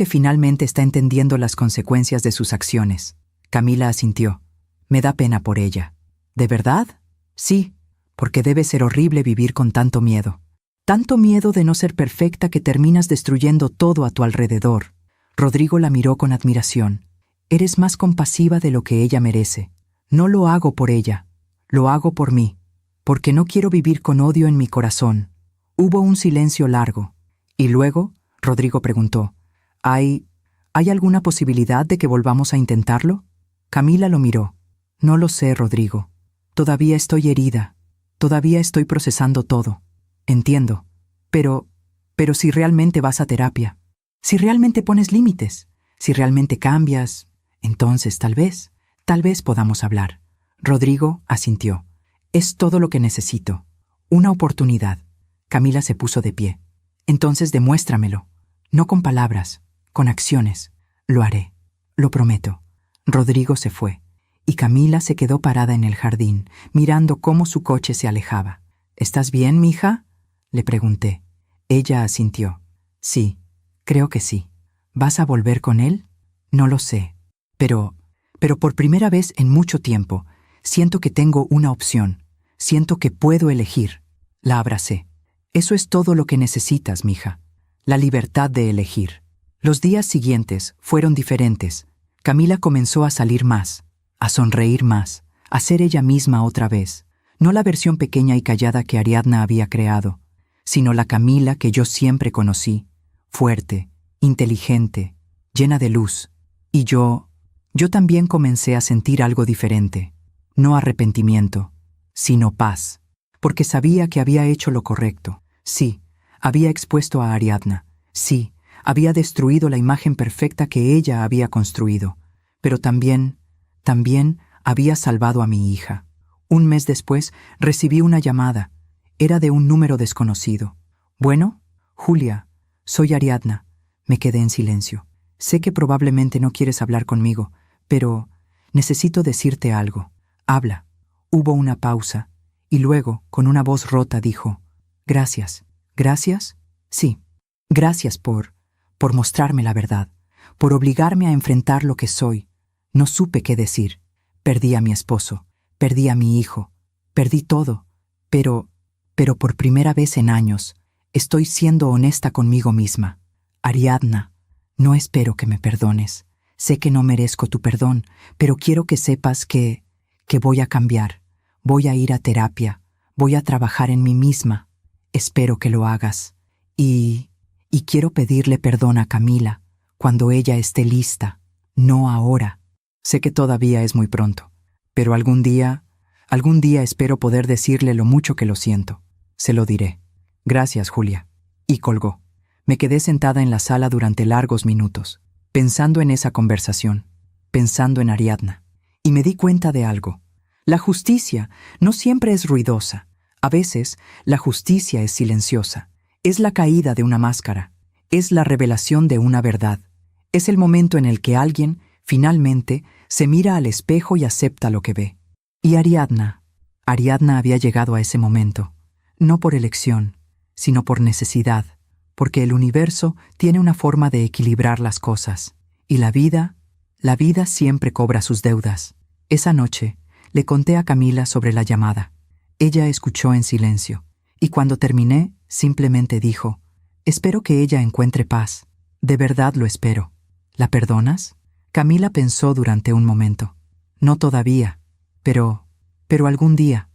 finalmente está entendiendo las consecuencias de sus acciones. Camila asintió. Me da pena por ella. ¿De verdad? Sí, porque debe ser horrible vivir con tanto miedo. Tanto miedo de no ser perfecta que terminas destruyendo todo a tu alrededor. Rodrigo la miró con admiración. Eres más compasiva de lo que ella merece. No lo hago por ella, lo hago por mí, porque no quiero vivir con odio en mi corazón. Hubo un silencio largo, y luego Rodrigo preguntó, ¿Hay alguna posibilidad de que volvamos a intentarlo? Camila lo miró. No lo sé, Rodrigo. Todavía estoy herida. Todavía estoy procesando todo. Entiendo. Pero si realmente vas a terapia, si realmente pones límites, si realmente cambias, entonces tal vez podamos hablar. Rodrigo asintió. Es todo lo que necesito. Una oportunidad. Camila se puso de pie. Entonces demuéstramelo. No con palabras, con acciones. Lo haré. Lo prometo. Rodrigo se fue, y Camila se quedó parada en el jardín, mirando cómo su coche se alejaba. ¿Estás bien, mija? Le pregunté. Ella asintió. Sí, creo que sí. ¿Vas a volver con él? No lo sé. Pero por primera vez en mucho tiempo, siento que tengo una opción. Siento que puedo elegir. La abracé. Eso es todo lo que necesitas, mija. La libertad de elegir. Los días siguientes fueron diferentes. Camila comenzó a salir más, a sonreír más, a ser ella misma otra vez. No la versión pequeña y callada que Ariadna había creado, sino la Camila que yo siempre conocí, fuerte, inteligente, llena de luz. Y yo también comencé a sentir algo diferente, no arrepentimiento, sino paz, porque sabía que había hecho lo correcto. Sí, había expuesto a Ariadna, sí, había destruido la imagen perfecta que ella había construido, pero también había salvado a mi hija. Un mes después recibí una llamada. Era de un número desconocido. Bueno, Julia, soy Ariadna. Me quedé en silencio. Sé que probablemente no quieres hablar conmigo, pero necesito decirte algo. Habla. Hubo una pausa, y luego, con una voz rota, dijo, «Gracias». ¿Gracias? Sí. Gracias por mostrarme la verdad, por obligarme a enfrentar lo que soy. No supe qué decir. Perdí a mi esposo, perdí a mi hijo, perdí todo, pero por primera vez en años, estoy siendo honesta conmigo misma. Ariadna, no espero que me perdones. Sé que no merezco tu perdón, pero quiero que sepas que voy a cambiar. Voy a ir a terapia, voy a trabajar en mí misma. Espero que lo hagas. Y quiero pedirle perdón a Camila cuando ella esté lista, no ahora. Sé que todavía es muy pronto, pero algún día espero poder decirle lo mucho que lo siento. Se lo diré. Gracias, Julia. Y colgó. Me quedé sentada en la sala durante largos minutos, pensando en esa conversación, pensando en Ariadna. Y me di cuenta de algo. La justicia no siempre es ruidosa. A veces, la justicia es silenciosa. Es la caída de una máscara. Es la revelación de una verdad. Es el momento en el que alguien, finalmente, se mira al espejo y acepta lo que ve. Y Ariadna había llegado a ese momento, no por elección, sino por necesidad, porque el universo tiene una forma de equilibrar las cosas, y la vida siempre cobra sus deudas. Esa noche, le conté a Camila sobre la llamada. Ella escuchó en silencio, y cuando terminé, simplemente dijo, «Espero que ella encuentre paz. De verdad lo espero. ¿La perdonas?» Camila pensó durante un momento. «No todavía, pero algún día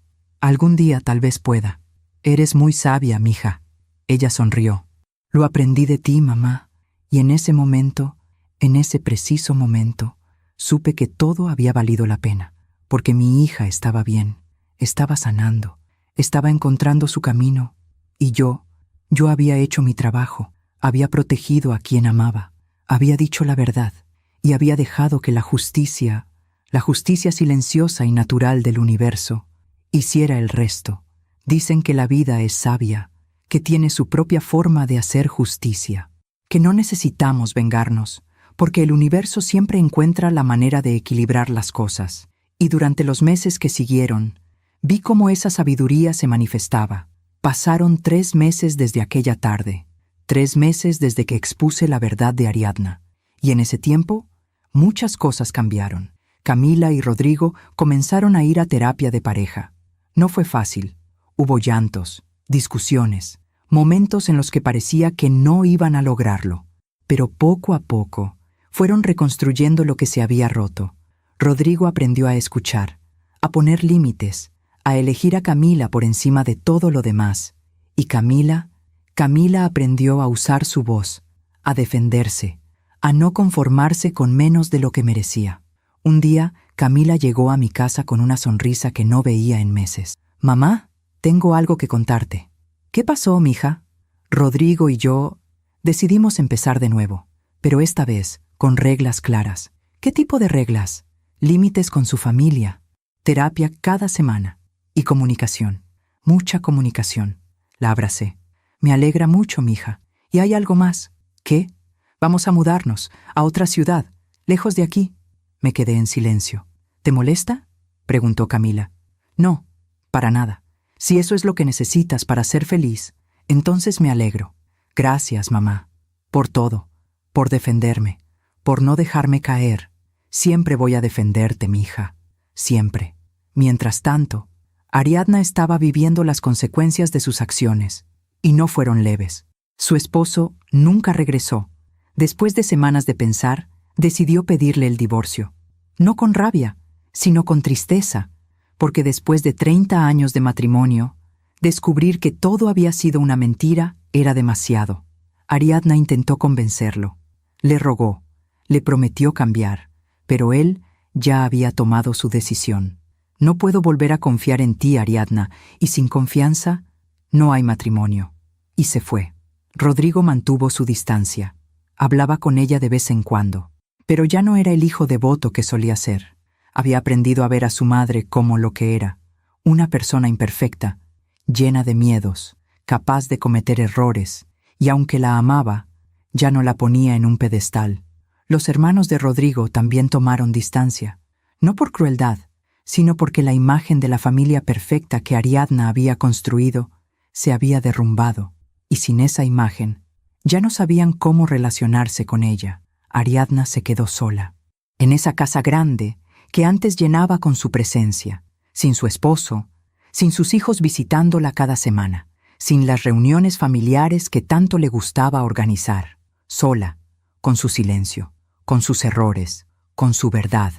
tal vez pueda. Eres muy sabia, mija». Ella sonrió. «Lo aprendí de ti, mamá, y en ese momento, en ese preciso momento, supe que todo había valido la pena, porque mi hija estaba bien, estaba sanando, estaba encontrando su camino, y yo había hecho mi trabajo, había protegido a quien amaba, había dicho la verdad, y había dejado que la justicia silenciosa y natural del universo, hiciera el resto. Dicen que la vida es sabia, que tiene su propia forma de hacer justicia, que no necesitamos vengarnos, porque el universo siempre encuentra la manera de equilibrar las cosas. Y durante los meses que siguieron, vi cómo esa sabiduría se manifestaba. Pasaron 3 meses desde aquella tarde, 3 meses desde que expuse la verdad de Ariadna, y en ese tiempo, muchas cosas cambiaron. Camila y Rodrigo comenzaron a ir a terapia de pareja. No fue fácil. Hubo llantos, discusiones, momentos en los que parecía que no iban a lograrlo. Pero poco a poco, fueron reconstruyendo lo que se había roto. Rodrigo aprendió a escuchar, a poner límites, a elegir a Camila por encima de todo lo demás. Y Camila aprendió a usar su voz, a defenderse, a no conformarse con menos de lo que merecía. Un día, Camila llegó a mi casa con una sonrisa que no veía en meses. «Mamá, tengo algo que contarte». «¿Qué pasó, mija?» Rodrigo y yo decidimos empezar de nuevo, pero esta vez con reglas claras. ¿Qué tipo de reglas? Límites con su familia, terapia cada semana y comunicación. Mucha comunicación. La abracé. «Me alegra mucho, mija. ¿Y hay algo más?» «¿Qué?» «Vamos a mudarnos a otra ciudad, lejos de aquí». Me quedé en silencio. «¿Te molesta?», preguntó Camila. «No, para nada. Si eso es lo que necesitas para ser feliz, entonces me alegro. Gracias, mamá, por todo, por defenderme, por no dejarme caer. Siempre voy a defenderte, mija, siempre». Mientras tanto, Ariadna estaba viviendo las consecuencias de sus acciones, y no fueron leves. Su esposo nunca regresó. Después de semanas de pensar, decidió pedirle el divorcio. No con rabia, sino con tristeza, porque después de 30 años de matrimonio, descubrir que todo había sido una mentira era demasiado. Ariadna intentó convencerlo. Le rogó, le prometió cambiar, pero él ya había tomado su decisión. No puedo volver a confiar en ti, Ariadna, y sin confianza no hay matrimonio. Y se fue. Rodrigo mantuvo su distancia. Hablaba con ella de vez en cuando, pero ya no era el hijo devoto que solía ser. Había aprendido a ver a su madre como lo que era, una persona imperfecta, llena de miedos, capaz de cometer errores, y aunque la amaba, ya no la ponía en un pedestal. Los hermanos de Rodrigo también tomaron distancia, no por crueldad, sino porque la imagen de la familia perfecta que Ariadna había construido se había derrumbado, y sin esa imagen, ya no sabían cómo relacionarse con ella. Ariadna se quedó sola, en esa casa grande que antes llenaba con su presencia, sin su esposo, sin sus hijos visitándola cada semana, sin las reuniones familiares que tanto le gustaba organizar, sola, con su silencio, con sus errores, con su verdad.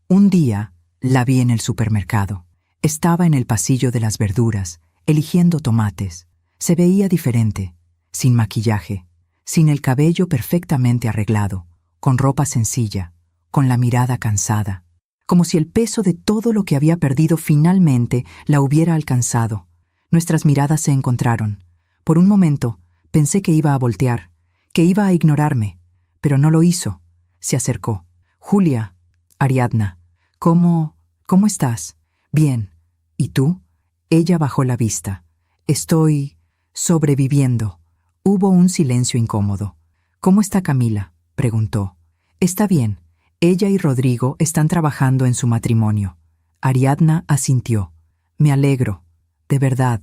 Un día la vi en el supermercado. Estaba en el pasillo de las verduras, eligiendo tomates. Se veía diferente, sin maquillaje, sin el cabello perfectamente arreglado, con ropa sencilla, con la mirada cansada, como si el peso de todo lo que había perdido finalmente la hubiera alcanzado. Nuestras miradas se encontraron. Por un momento pensé que iba a voltear, que iba a ignorarme, pero no lo hizo. Se acercó. Julia, Ariadna, ¿cómo estás? Bien. ¿Y tú? Ella bajó la vista. Estoy sobreviviendo. Hubo un silencio incómodo. ¿Cómo está Camila?, preguntó. Está bien. Ella y Rodrigo están trabajando en su matrimonio. Ariadna asintió. Me alegro. De verdad.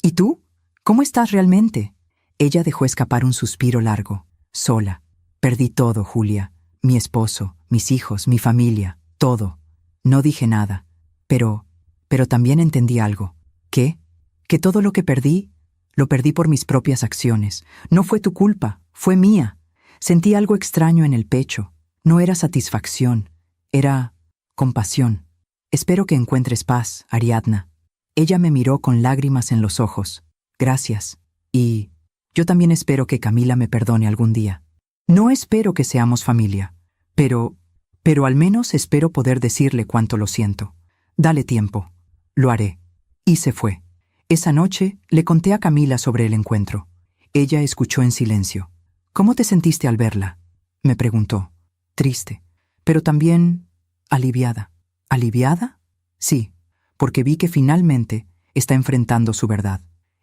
¿Y tú? ¿Cómo estás realmente? Ella dejó escapar un suspiro largo. Sola. Perdí todo, Julia. Mi esposo, mis hijos, mi familia, todo. No dije nada. Pero también entendí algo. ¿Qué? Que todo lo que perdí, lo perdí por mis propias acciones. No fue tu culpa, fue mía. Sentí algo extraño en el pecho. No era satisfacción, era compasión. Espero que encuentres paz, Ariadna. Ella me miró con lágrimas en los ojos. Gracias. Y yo también espero que Camila me perdone algún día. No espero que seamos familia, pero al menos espero poder decirle cuánto lo siento. Dale tiempo. Lo haré. Y se fue. Esa noche le conté a Camila sobre el encuentro. Ella escuchó en silencio. ¿Cómo te sentiste al verla?, me preguntó. Triste, pero también aliviada. ¿Aliviada? Sí, porque vi que finalmente está enfrentando su verdad.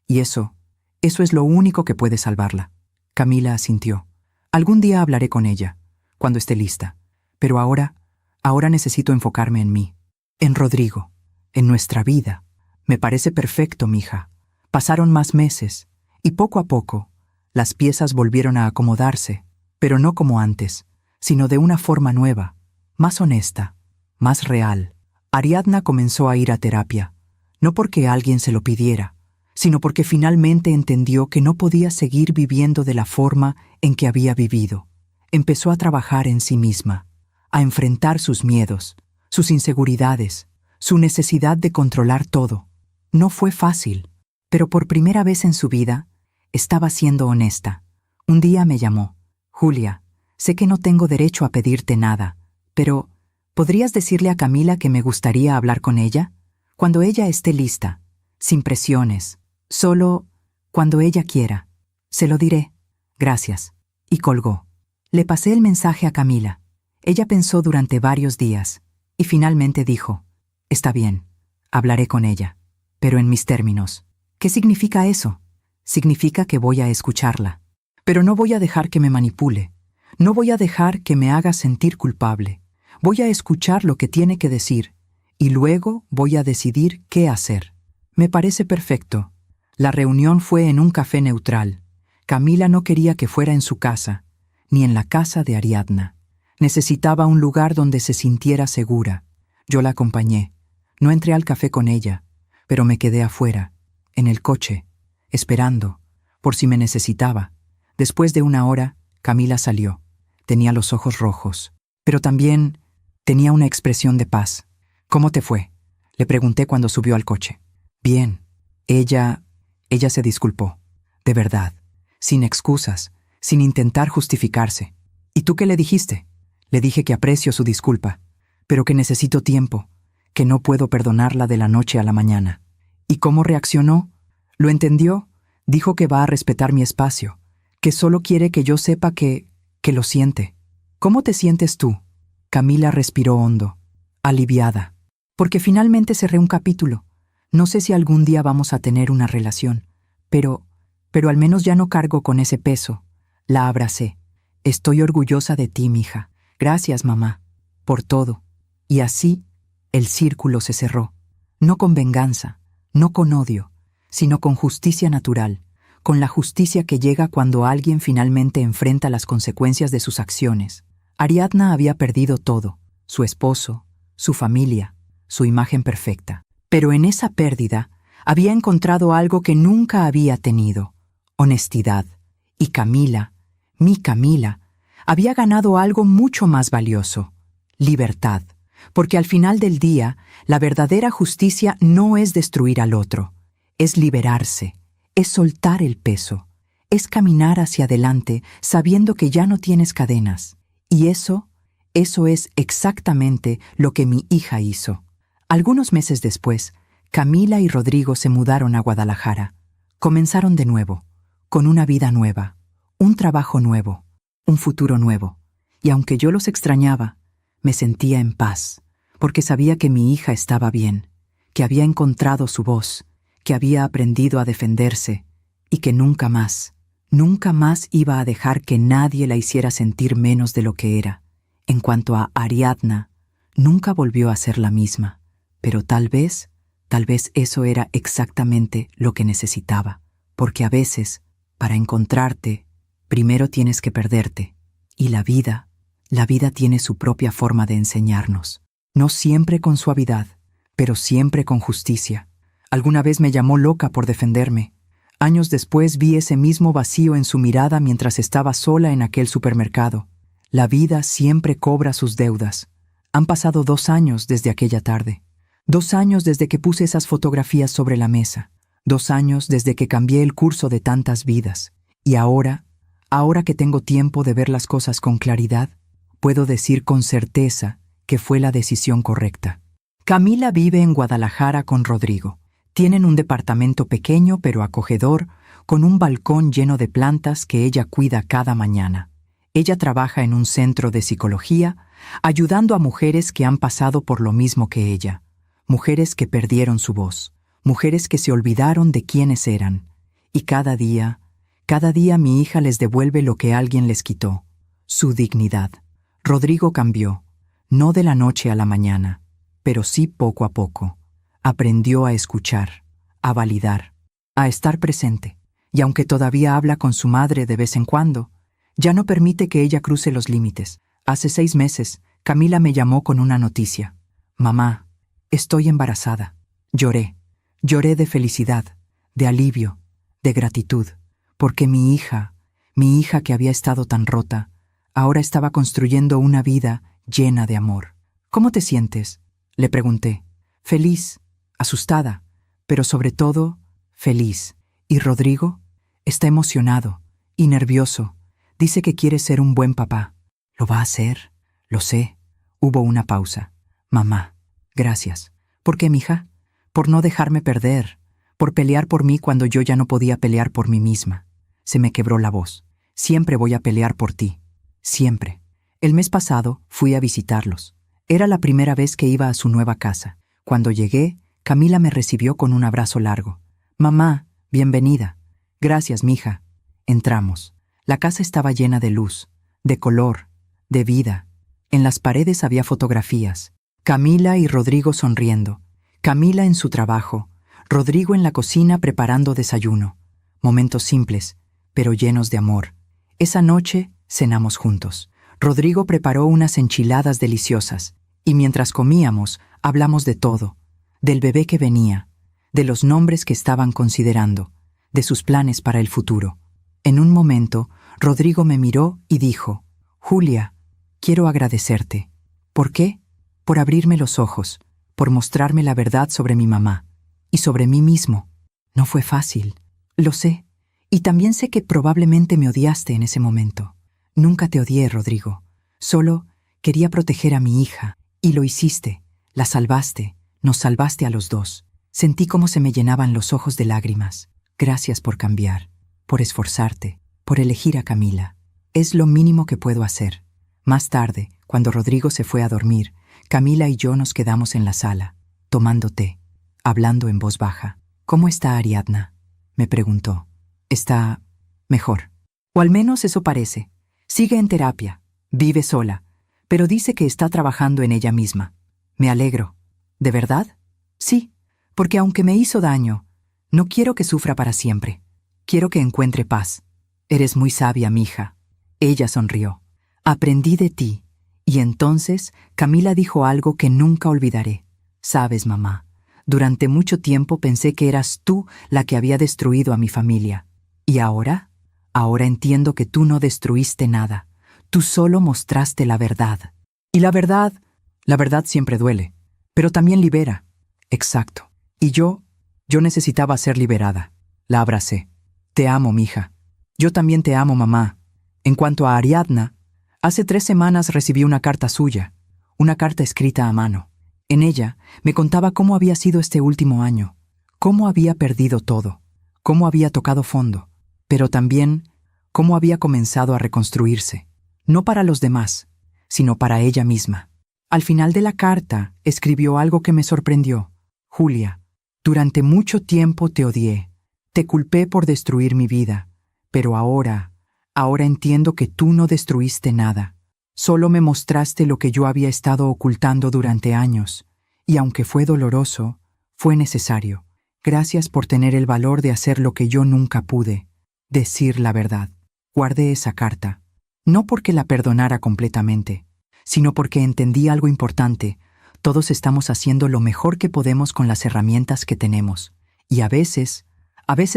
Y eso es lo único que puede salvarla. Camila asintió. Algún día hablaré con ella, cuando esté lista. Pero ahora necesito enfocarme en mí, en Rodrigo, en nuestra vida. Me parece perfecto, mija. Pasaron más meses, y poco a poco, las piezas volvieron a acomodarse, pero no como antes, sino de una forma nueva, más honesta, más real. Ariadna comenzó a ir a terapia, no porque alguien se lo pidiera, sino porque finalmente entendió que no podía seguir viviendo de la forma en que había vivido. Empezó a trabajar en sí misma, a enfrentar sus miedos, sus inseguridades, su necesidad de controlar todo. No fue fácil, pero por primera vez en su vida, estaba siendo honesta. Un día me llamó. Julia, sé que no tengo derecho a pedirte nada, pero ¿podrías decirle a Camila que me gustaría hablar con ella? Cuando ella esté lista, sin presiones, solo cuando ella quiera. Se lo diré. Gracias. Y colgó. Le pasé el mensaje a Camila. Ella pensó durante varios días, y finalmente dijo, está bien, hablaré con ella, pero en mis términos. ¿Qué significa eso? Significa que voy a escucharla. Pero no voy a dejar que me manipule. No voy a dejar que me haga sentir culpable. Voy a escuchar lo que tiene que decir, y luego voy a decidir qué hacer. Me parece perfecto. La reunión fue en un café neutral. Camila no quería que fuera en su casa, ni en la casa de Ariadna. Necesitaba un lugar donde se sintiera segura. Yo la acompañé. No entré al café con ella, pero me quedé afuera, en el coche, esperando, por si me necesitaba. Después de una hora, Camila salió. Tenía los ojos rojos, pero también tenía una expresión de paz. «¿Cómo te fue?», le pregunté cuando subió al coche. «Bien». Ella se disculpó, de verdad, sin excusas, sin intentar justificarse. «¿Y tú qué le dijiste?». Le dije que aprecio su disculpa, pero que necesito tiempo, que no puedo perdonarla de la noche a la mañana. ¿Y cómo reaccionó? ¿Lo entendió? Dijo que va a respetar mi espacio, que solo quiere que yo sepa que lo siente. ¿Cómo te sientes tú? Camila respiró hondo, aliviada, porque finalmente cerré un capítulo. No sé si algún día vamos a tener una relación, pero al menos ya no cargo con ese peso. La abracé. Estoy orgullosa de ti, mija. Gracias, mamá, por todo. Y así, el círculo se cerró. No con venganza, no con odio, sino con justicia natural, con la justicia que llega cuando alguien finalmente enfrenta las consecuencias de sus acciones. Ariadna había perdido todo, su esposo, su familia, su imagen perfecta. Pero en esa pérdida había encontrado algo que nunca había tenido: honestidad. Y Camila, mi Camila, había ganado algo mucho más valioso: libertad. Porque al final del día, la verdadera justicia no es destruir al otro, es liberarse, es soltar el peso, es caminar hacia adelante sabiendo que ya no tienes cadenas. Y eso es exactamente lo que mi hija hizo. Algunos meses después, Camila y Rodrigo se mudaron a Guadalajara. Comenzaron de nuevo, con una vida nueva, un trabajo nuevo, un futuro nuevo. Y aunque yo los extrañaba, me sentía en paz, porque sabía que mi hija estaba bien, que había encontrado su voz, que había aprendido a defenderse y que nunca más iba a dejar que nadie la hiciera sentir menos de lo que era. En cuanto a Ariadna, nunca volvió a ser la misma, pero tal vez eso era exactamente lo que necesitaba, porque a veces, para encontrarte, primero tienes que perderte, y la vida tiene su propia forma de enseñarnos, no siempre con suavidad, pero siempre con justicia. Alguna vez me llamó loca por defenderme. Años después vi ese mismo vacío en su mirada mientras estaba sola en aquel supermercado. La vida siempre cobra sus deudas. Han pasado 2 años desde aquella tarde. 2 años desde que puse esas fotografías sobre la mesa. 2 años desde que cambié el curso de tantas vidas. Y ahora que tengo tiempo de ver las cosas con claridad, puedo decir con certeza que fue la decisión correcta. Camila vive en Guadalajara con Rodrigo. Tienen un departamento pequeño pero acogedor, con un balcón lleno de plantas que ella cuida cada mañana. Ella trabaja en un centro de psicología, ayudando a mujeres que han pasado por lo mismo que ella. Mujeres que perdieron su voz, mujeres que se olvidaron de quiénes eran. Y cada día mi hija les devuelve lo que alguien les quitó: su dignidad. Rodrigo cambió, no de la noche a la mañana, pero sí poco a poco. Aprendió a escuchar, a validar, a estar presente. Y aunque todavía habla con su madre de vez en cuando, ya no permite que ella cruce los límites. Hace 6 meses, Camila me llamó con una noticia: «Mamá, estoy embarazada». Lloré de felicidad, de alivio, de gratitud, porque mi hija que había estado tan rota, ahora estaba construyendo una vida llena de amor. «¿Cómo te sientes?», le pregunté. «Feliz, asustada, pero sobre todo, feliz». «¿Y Rodrigo?». «Está emocionado y nervioso. Dice que quiere ser un buen papá». «Lo va a hacer, lo sé». Hubo una pausa. «Mamá, gracias». «¿Por qué, mija?». «Por no dejarme perder, por pelear por mí cuando yo ya no podía pelear por mí misma». Se me quebró la voz. «Siempre voy a pelear por ti. Siempre». El mes pasado fui a visitarlos. Era la primera vez que iba a su nueva casa. Cuando llegué, Camila me recibió con un abrazo largo. «Mamá, bienvenida». «Gracias, mija». Entramos. La casa estaba llena de luz, de color, de vida. En las paredes había fotografías. Camila y Rodrigo sonriendo. Camila en su trabajo. Rodrigo en la cocina preparando desayuno. Momentos simples, pero llenos de amor. Esa noche cenamos juntos. Rodrigo preparó unas enchiladas deliciosas, y mientras comíamos, hablamos de todo, del bebé que venía, de los nombres que estaban considerando, de sus planes para el futuro. En un momento, Rodrigo me miró y dijo: Julia, quiero agradecerte. ¿Por qué? Por abrirme los ojos, por mostrarme la verdad sobre mi mamá y sobre mí mismo. No fue fácil, lo sé, y también sé que probablemente me odiaste en ese momento. Nunca te odié, Rodrigo. Solo quería proteger a mi hija, y lo hiciste. La salvaste, nos salvaste a los dos. Sentí cómo se me llenaban los ojos de lágrimas. Gracias por cambiar, por esforzarte, por elegir a Camila. Es lo mínimo que puedo hacer. Más tarde, cuando Rodrigo se fue a dormir, Camila y yo nos quedamos en la sala, tomando té, hablando en voz baja. «¿Cómo está Ariadna?», me preguntó. «Está mejor. O al menos eso parece. Sigue en terapia, vive sola, pero dice que está trabajando en ella misma. Me alegro. ¿De verdad?» «Sí, porque aunque me hizo daño, no quiero que sufra para siempre. Quiero que encuentre paz. Eres muy sabia, mija». Ella sonrió. «Aprendí de ti». Y entonces Camila dijo algo que nunca olvidaré. «Sabes, mamá, durante mucho tiempo pensé que eras tú la que había destruido a mi familia. ¿Y ahora? Ahora entiendo que tú no destruiste nada. Tú solo mostraste la verdad. Y la verdad siempre duele, pero también libera». «Exacto. Y yo necesitaba ser liberada». La abracé. «Te amo, mija». «Yo también te amo, mamá». En cuanto a Ariadna, hace 3 semanas recibí una carta suya, una carta escrita a mano. En ella me contaba cómo había sido este último año, cómo había perdido todo, cómo había tocado fondo, pero también cómo había comenzado a reconstruirse, no para los demás, sino para ella misma. Al final de la carta escribió algo que me sorprendió. «Julia, durante mucho tiempo te odié, te culpé por destruir mi vida, pero ahora entiendo que tú no destruiste nada. Solo me mostraste lo que yo había estado ocultando durante años, y aunque fue doloroso, fue necesario. Gracias por tener el valor de hacer lo que yo nunca pude, decir la verdad». Guardé esa carta, no porque la perdonara completamente, sino porque entendí algo importante. Todos estamos haciendo lo mejor que podemos con las herramientas que tenemos, y a veces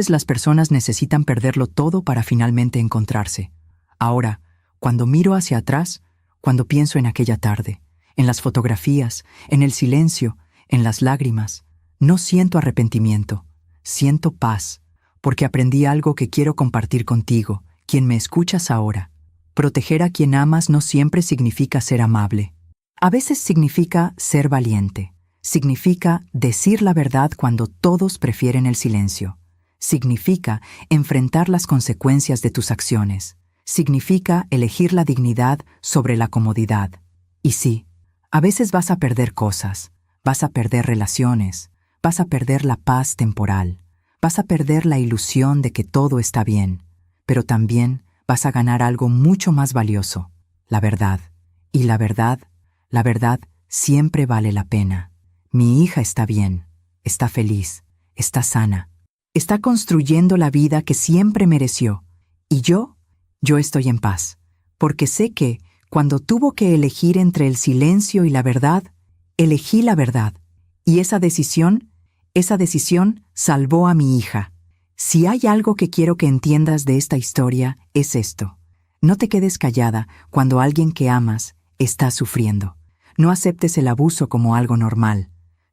las personas necesitan perderlo todo para finalmente encontrarse. Ahora, cuando miro hacia atrás, cuando pienso en aquella tarde, en las fotografías, en el silencio, en las lágrimas, no siento arrepentimiento, siento paz, porque aprendí algo que quiero compartir contigo, quien me escuchas ahora. Proteger a quien amas no siempre significa ser amable. A veces significa ser valiente. Significa decir la verdad cuando todos prefieren el silencio. Significa enfrentar las consecuencias de tus acciones. Significa elegir la dignidad sobre la comodidad. Y sí, a veces vas a perder cosas, vas a perder relaciones, vas a perder la paz temporal, vas a perder la ilusión de que todo está bien, pero también vas a ganar algo mucho más valioso, la verdad. Y la verdad siempre vale la pena. Mi hija está bien, está feliz, está sana. Está construyendo la vida que siempre mereció. Y yo estoy en paz, porque sé que, cuando tuvo que elegir entre el silencio y la verdad, elegí la verdad. Y esa decisión salvó a mi hija. Si hay algo que quiero que entiendas de esta historia, es esto. No te quedes callada cuando alguien que amas está sufriendo. No aceptes el abuso como algo normal.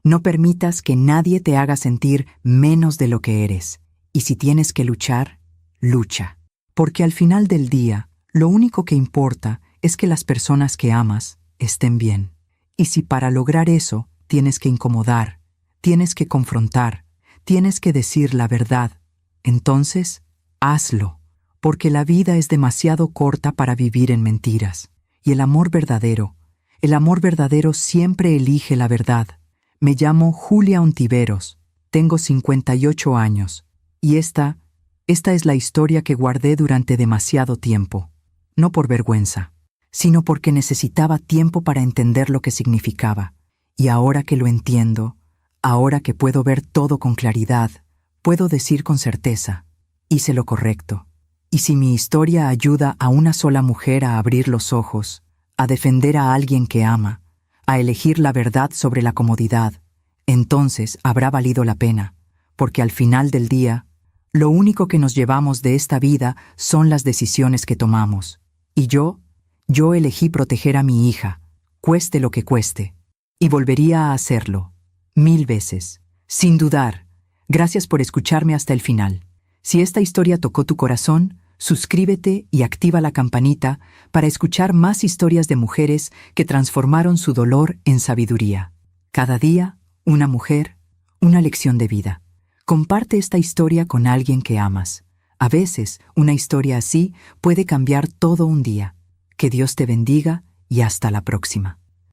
No permitas que nadie te haga sentir menos de lo que eres. Y si tienes que luchar, lucha. Porque al final del día, lo único que importa es que las personas que amas estén bien. Y si para lograr eso tienes que incomodar, tienes que confrontar, tienes que decir la verdad, entonces hazlo. Porque la vida es demasiado corta para vivir en mentiras. Y el amor verdadero siempre elige la verdad. Me llamo Julia Ontiveros, tengo 58 años, y esta es la historia que guardé durante demasiado tiempo. No por vergüenza, sino porque necesitaba tiempo para entender lo que significaba. Y ahora que lo entiendo, ahora que puedo ver todo con claridad, puedo decir con certeza, hice lo correcto. Y si mi historia ayuda a una sola mujer a abrir los ojos, a defender a alguien que ama, a elegir la verdad sobre la comodidad, entonces habrá valido la pena, porque al final del día, lo único que nos llevamos de esta vida son las decisiones que tomamos. Y yo Yo elegí proteger a mi hija, cueste lo que cueste, y volvería a hacerlo, 1000 veces, sin dudar. Gracias por escucharme hasta el final. Si esta historia tocó tu corazón, suscríbete y activa la campanita para escuchar más historias de mujeres que transformaron su dolor en sabiduría. Cada día, una mujer, una lección de vida. Comparte esta historia con alguien que amas. A veces, una historia así puede cambiar todo un día. Que Dios te bendiga y hasta la próxima.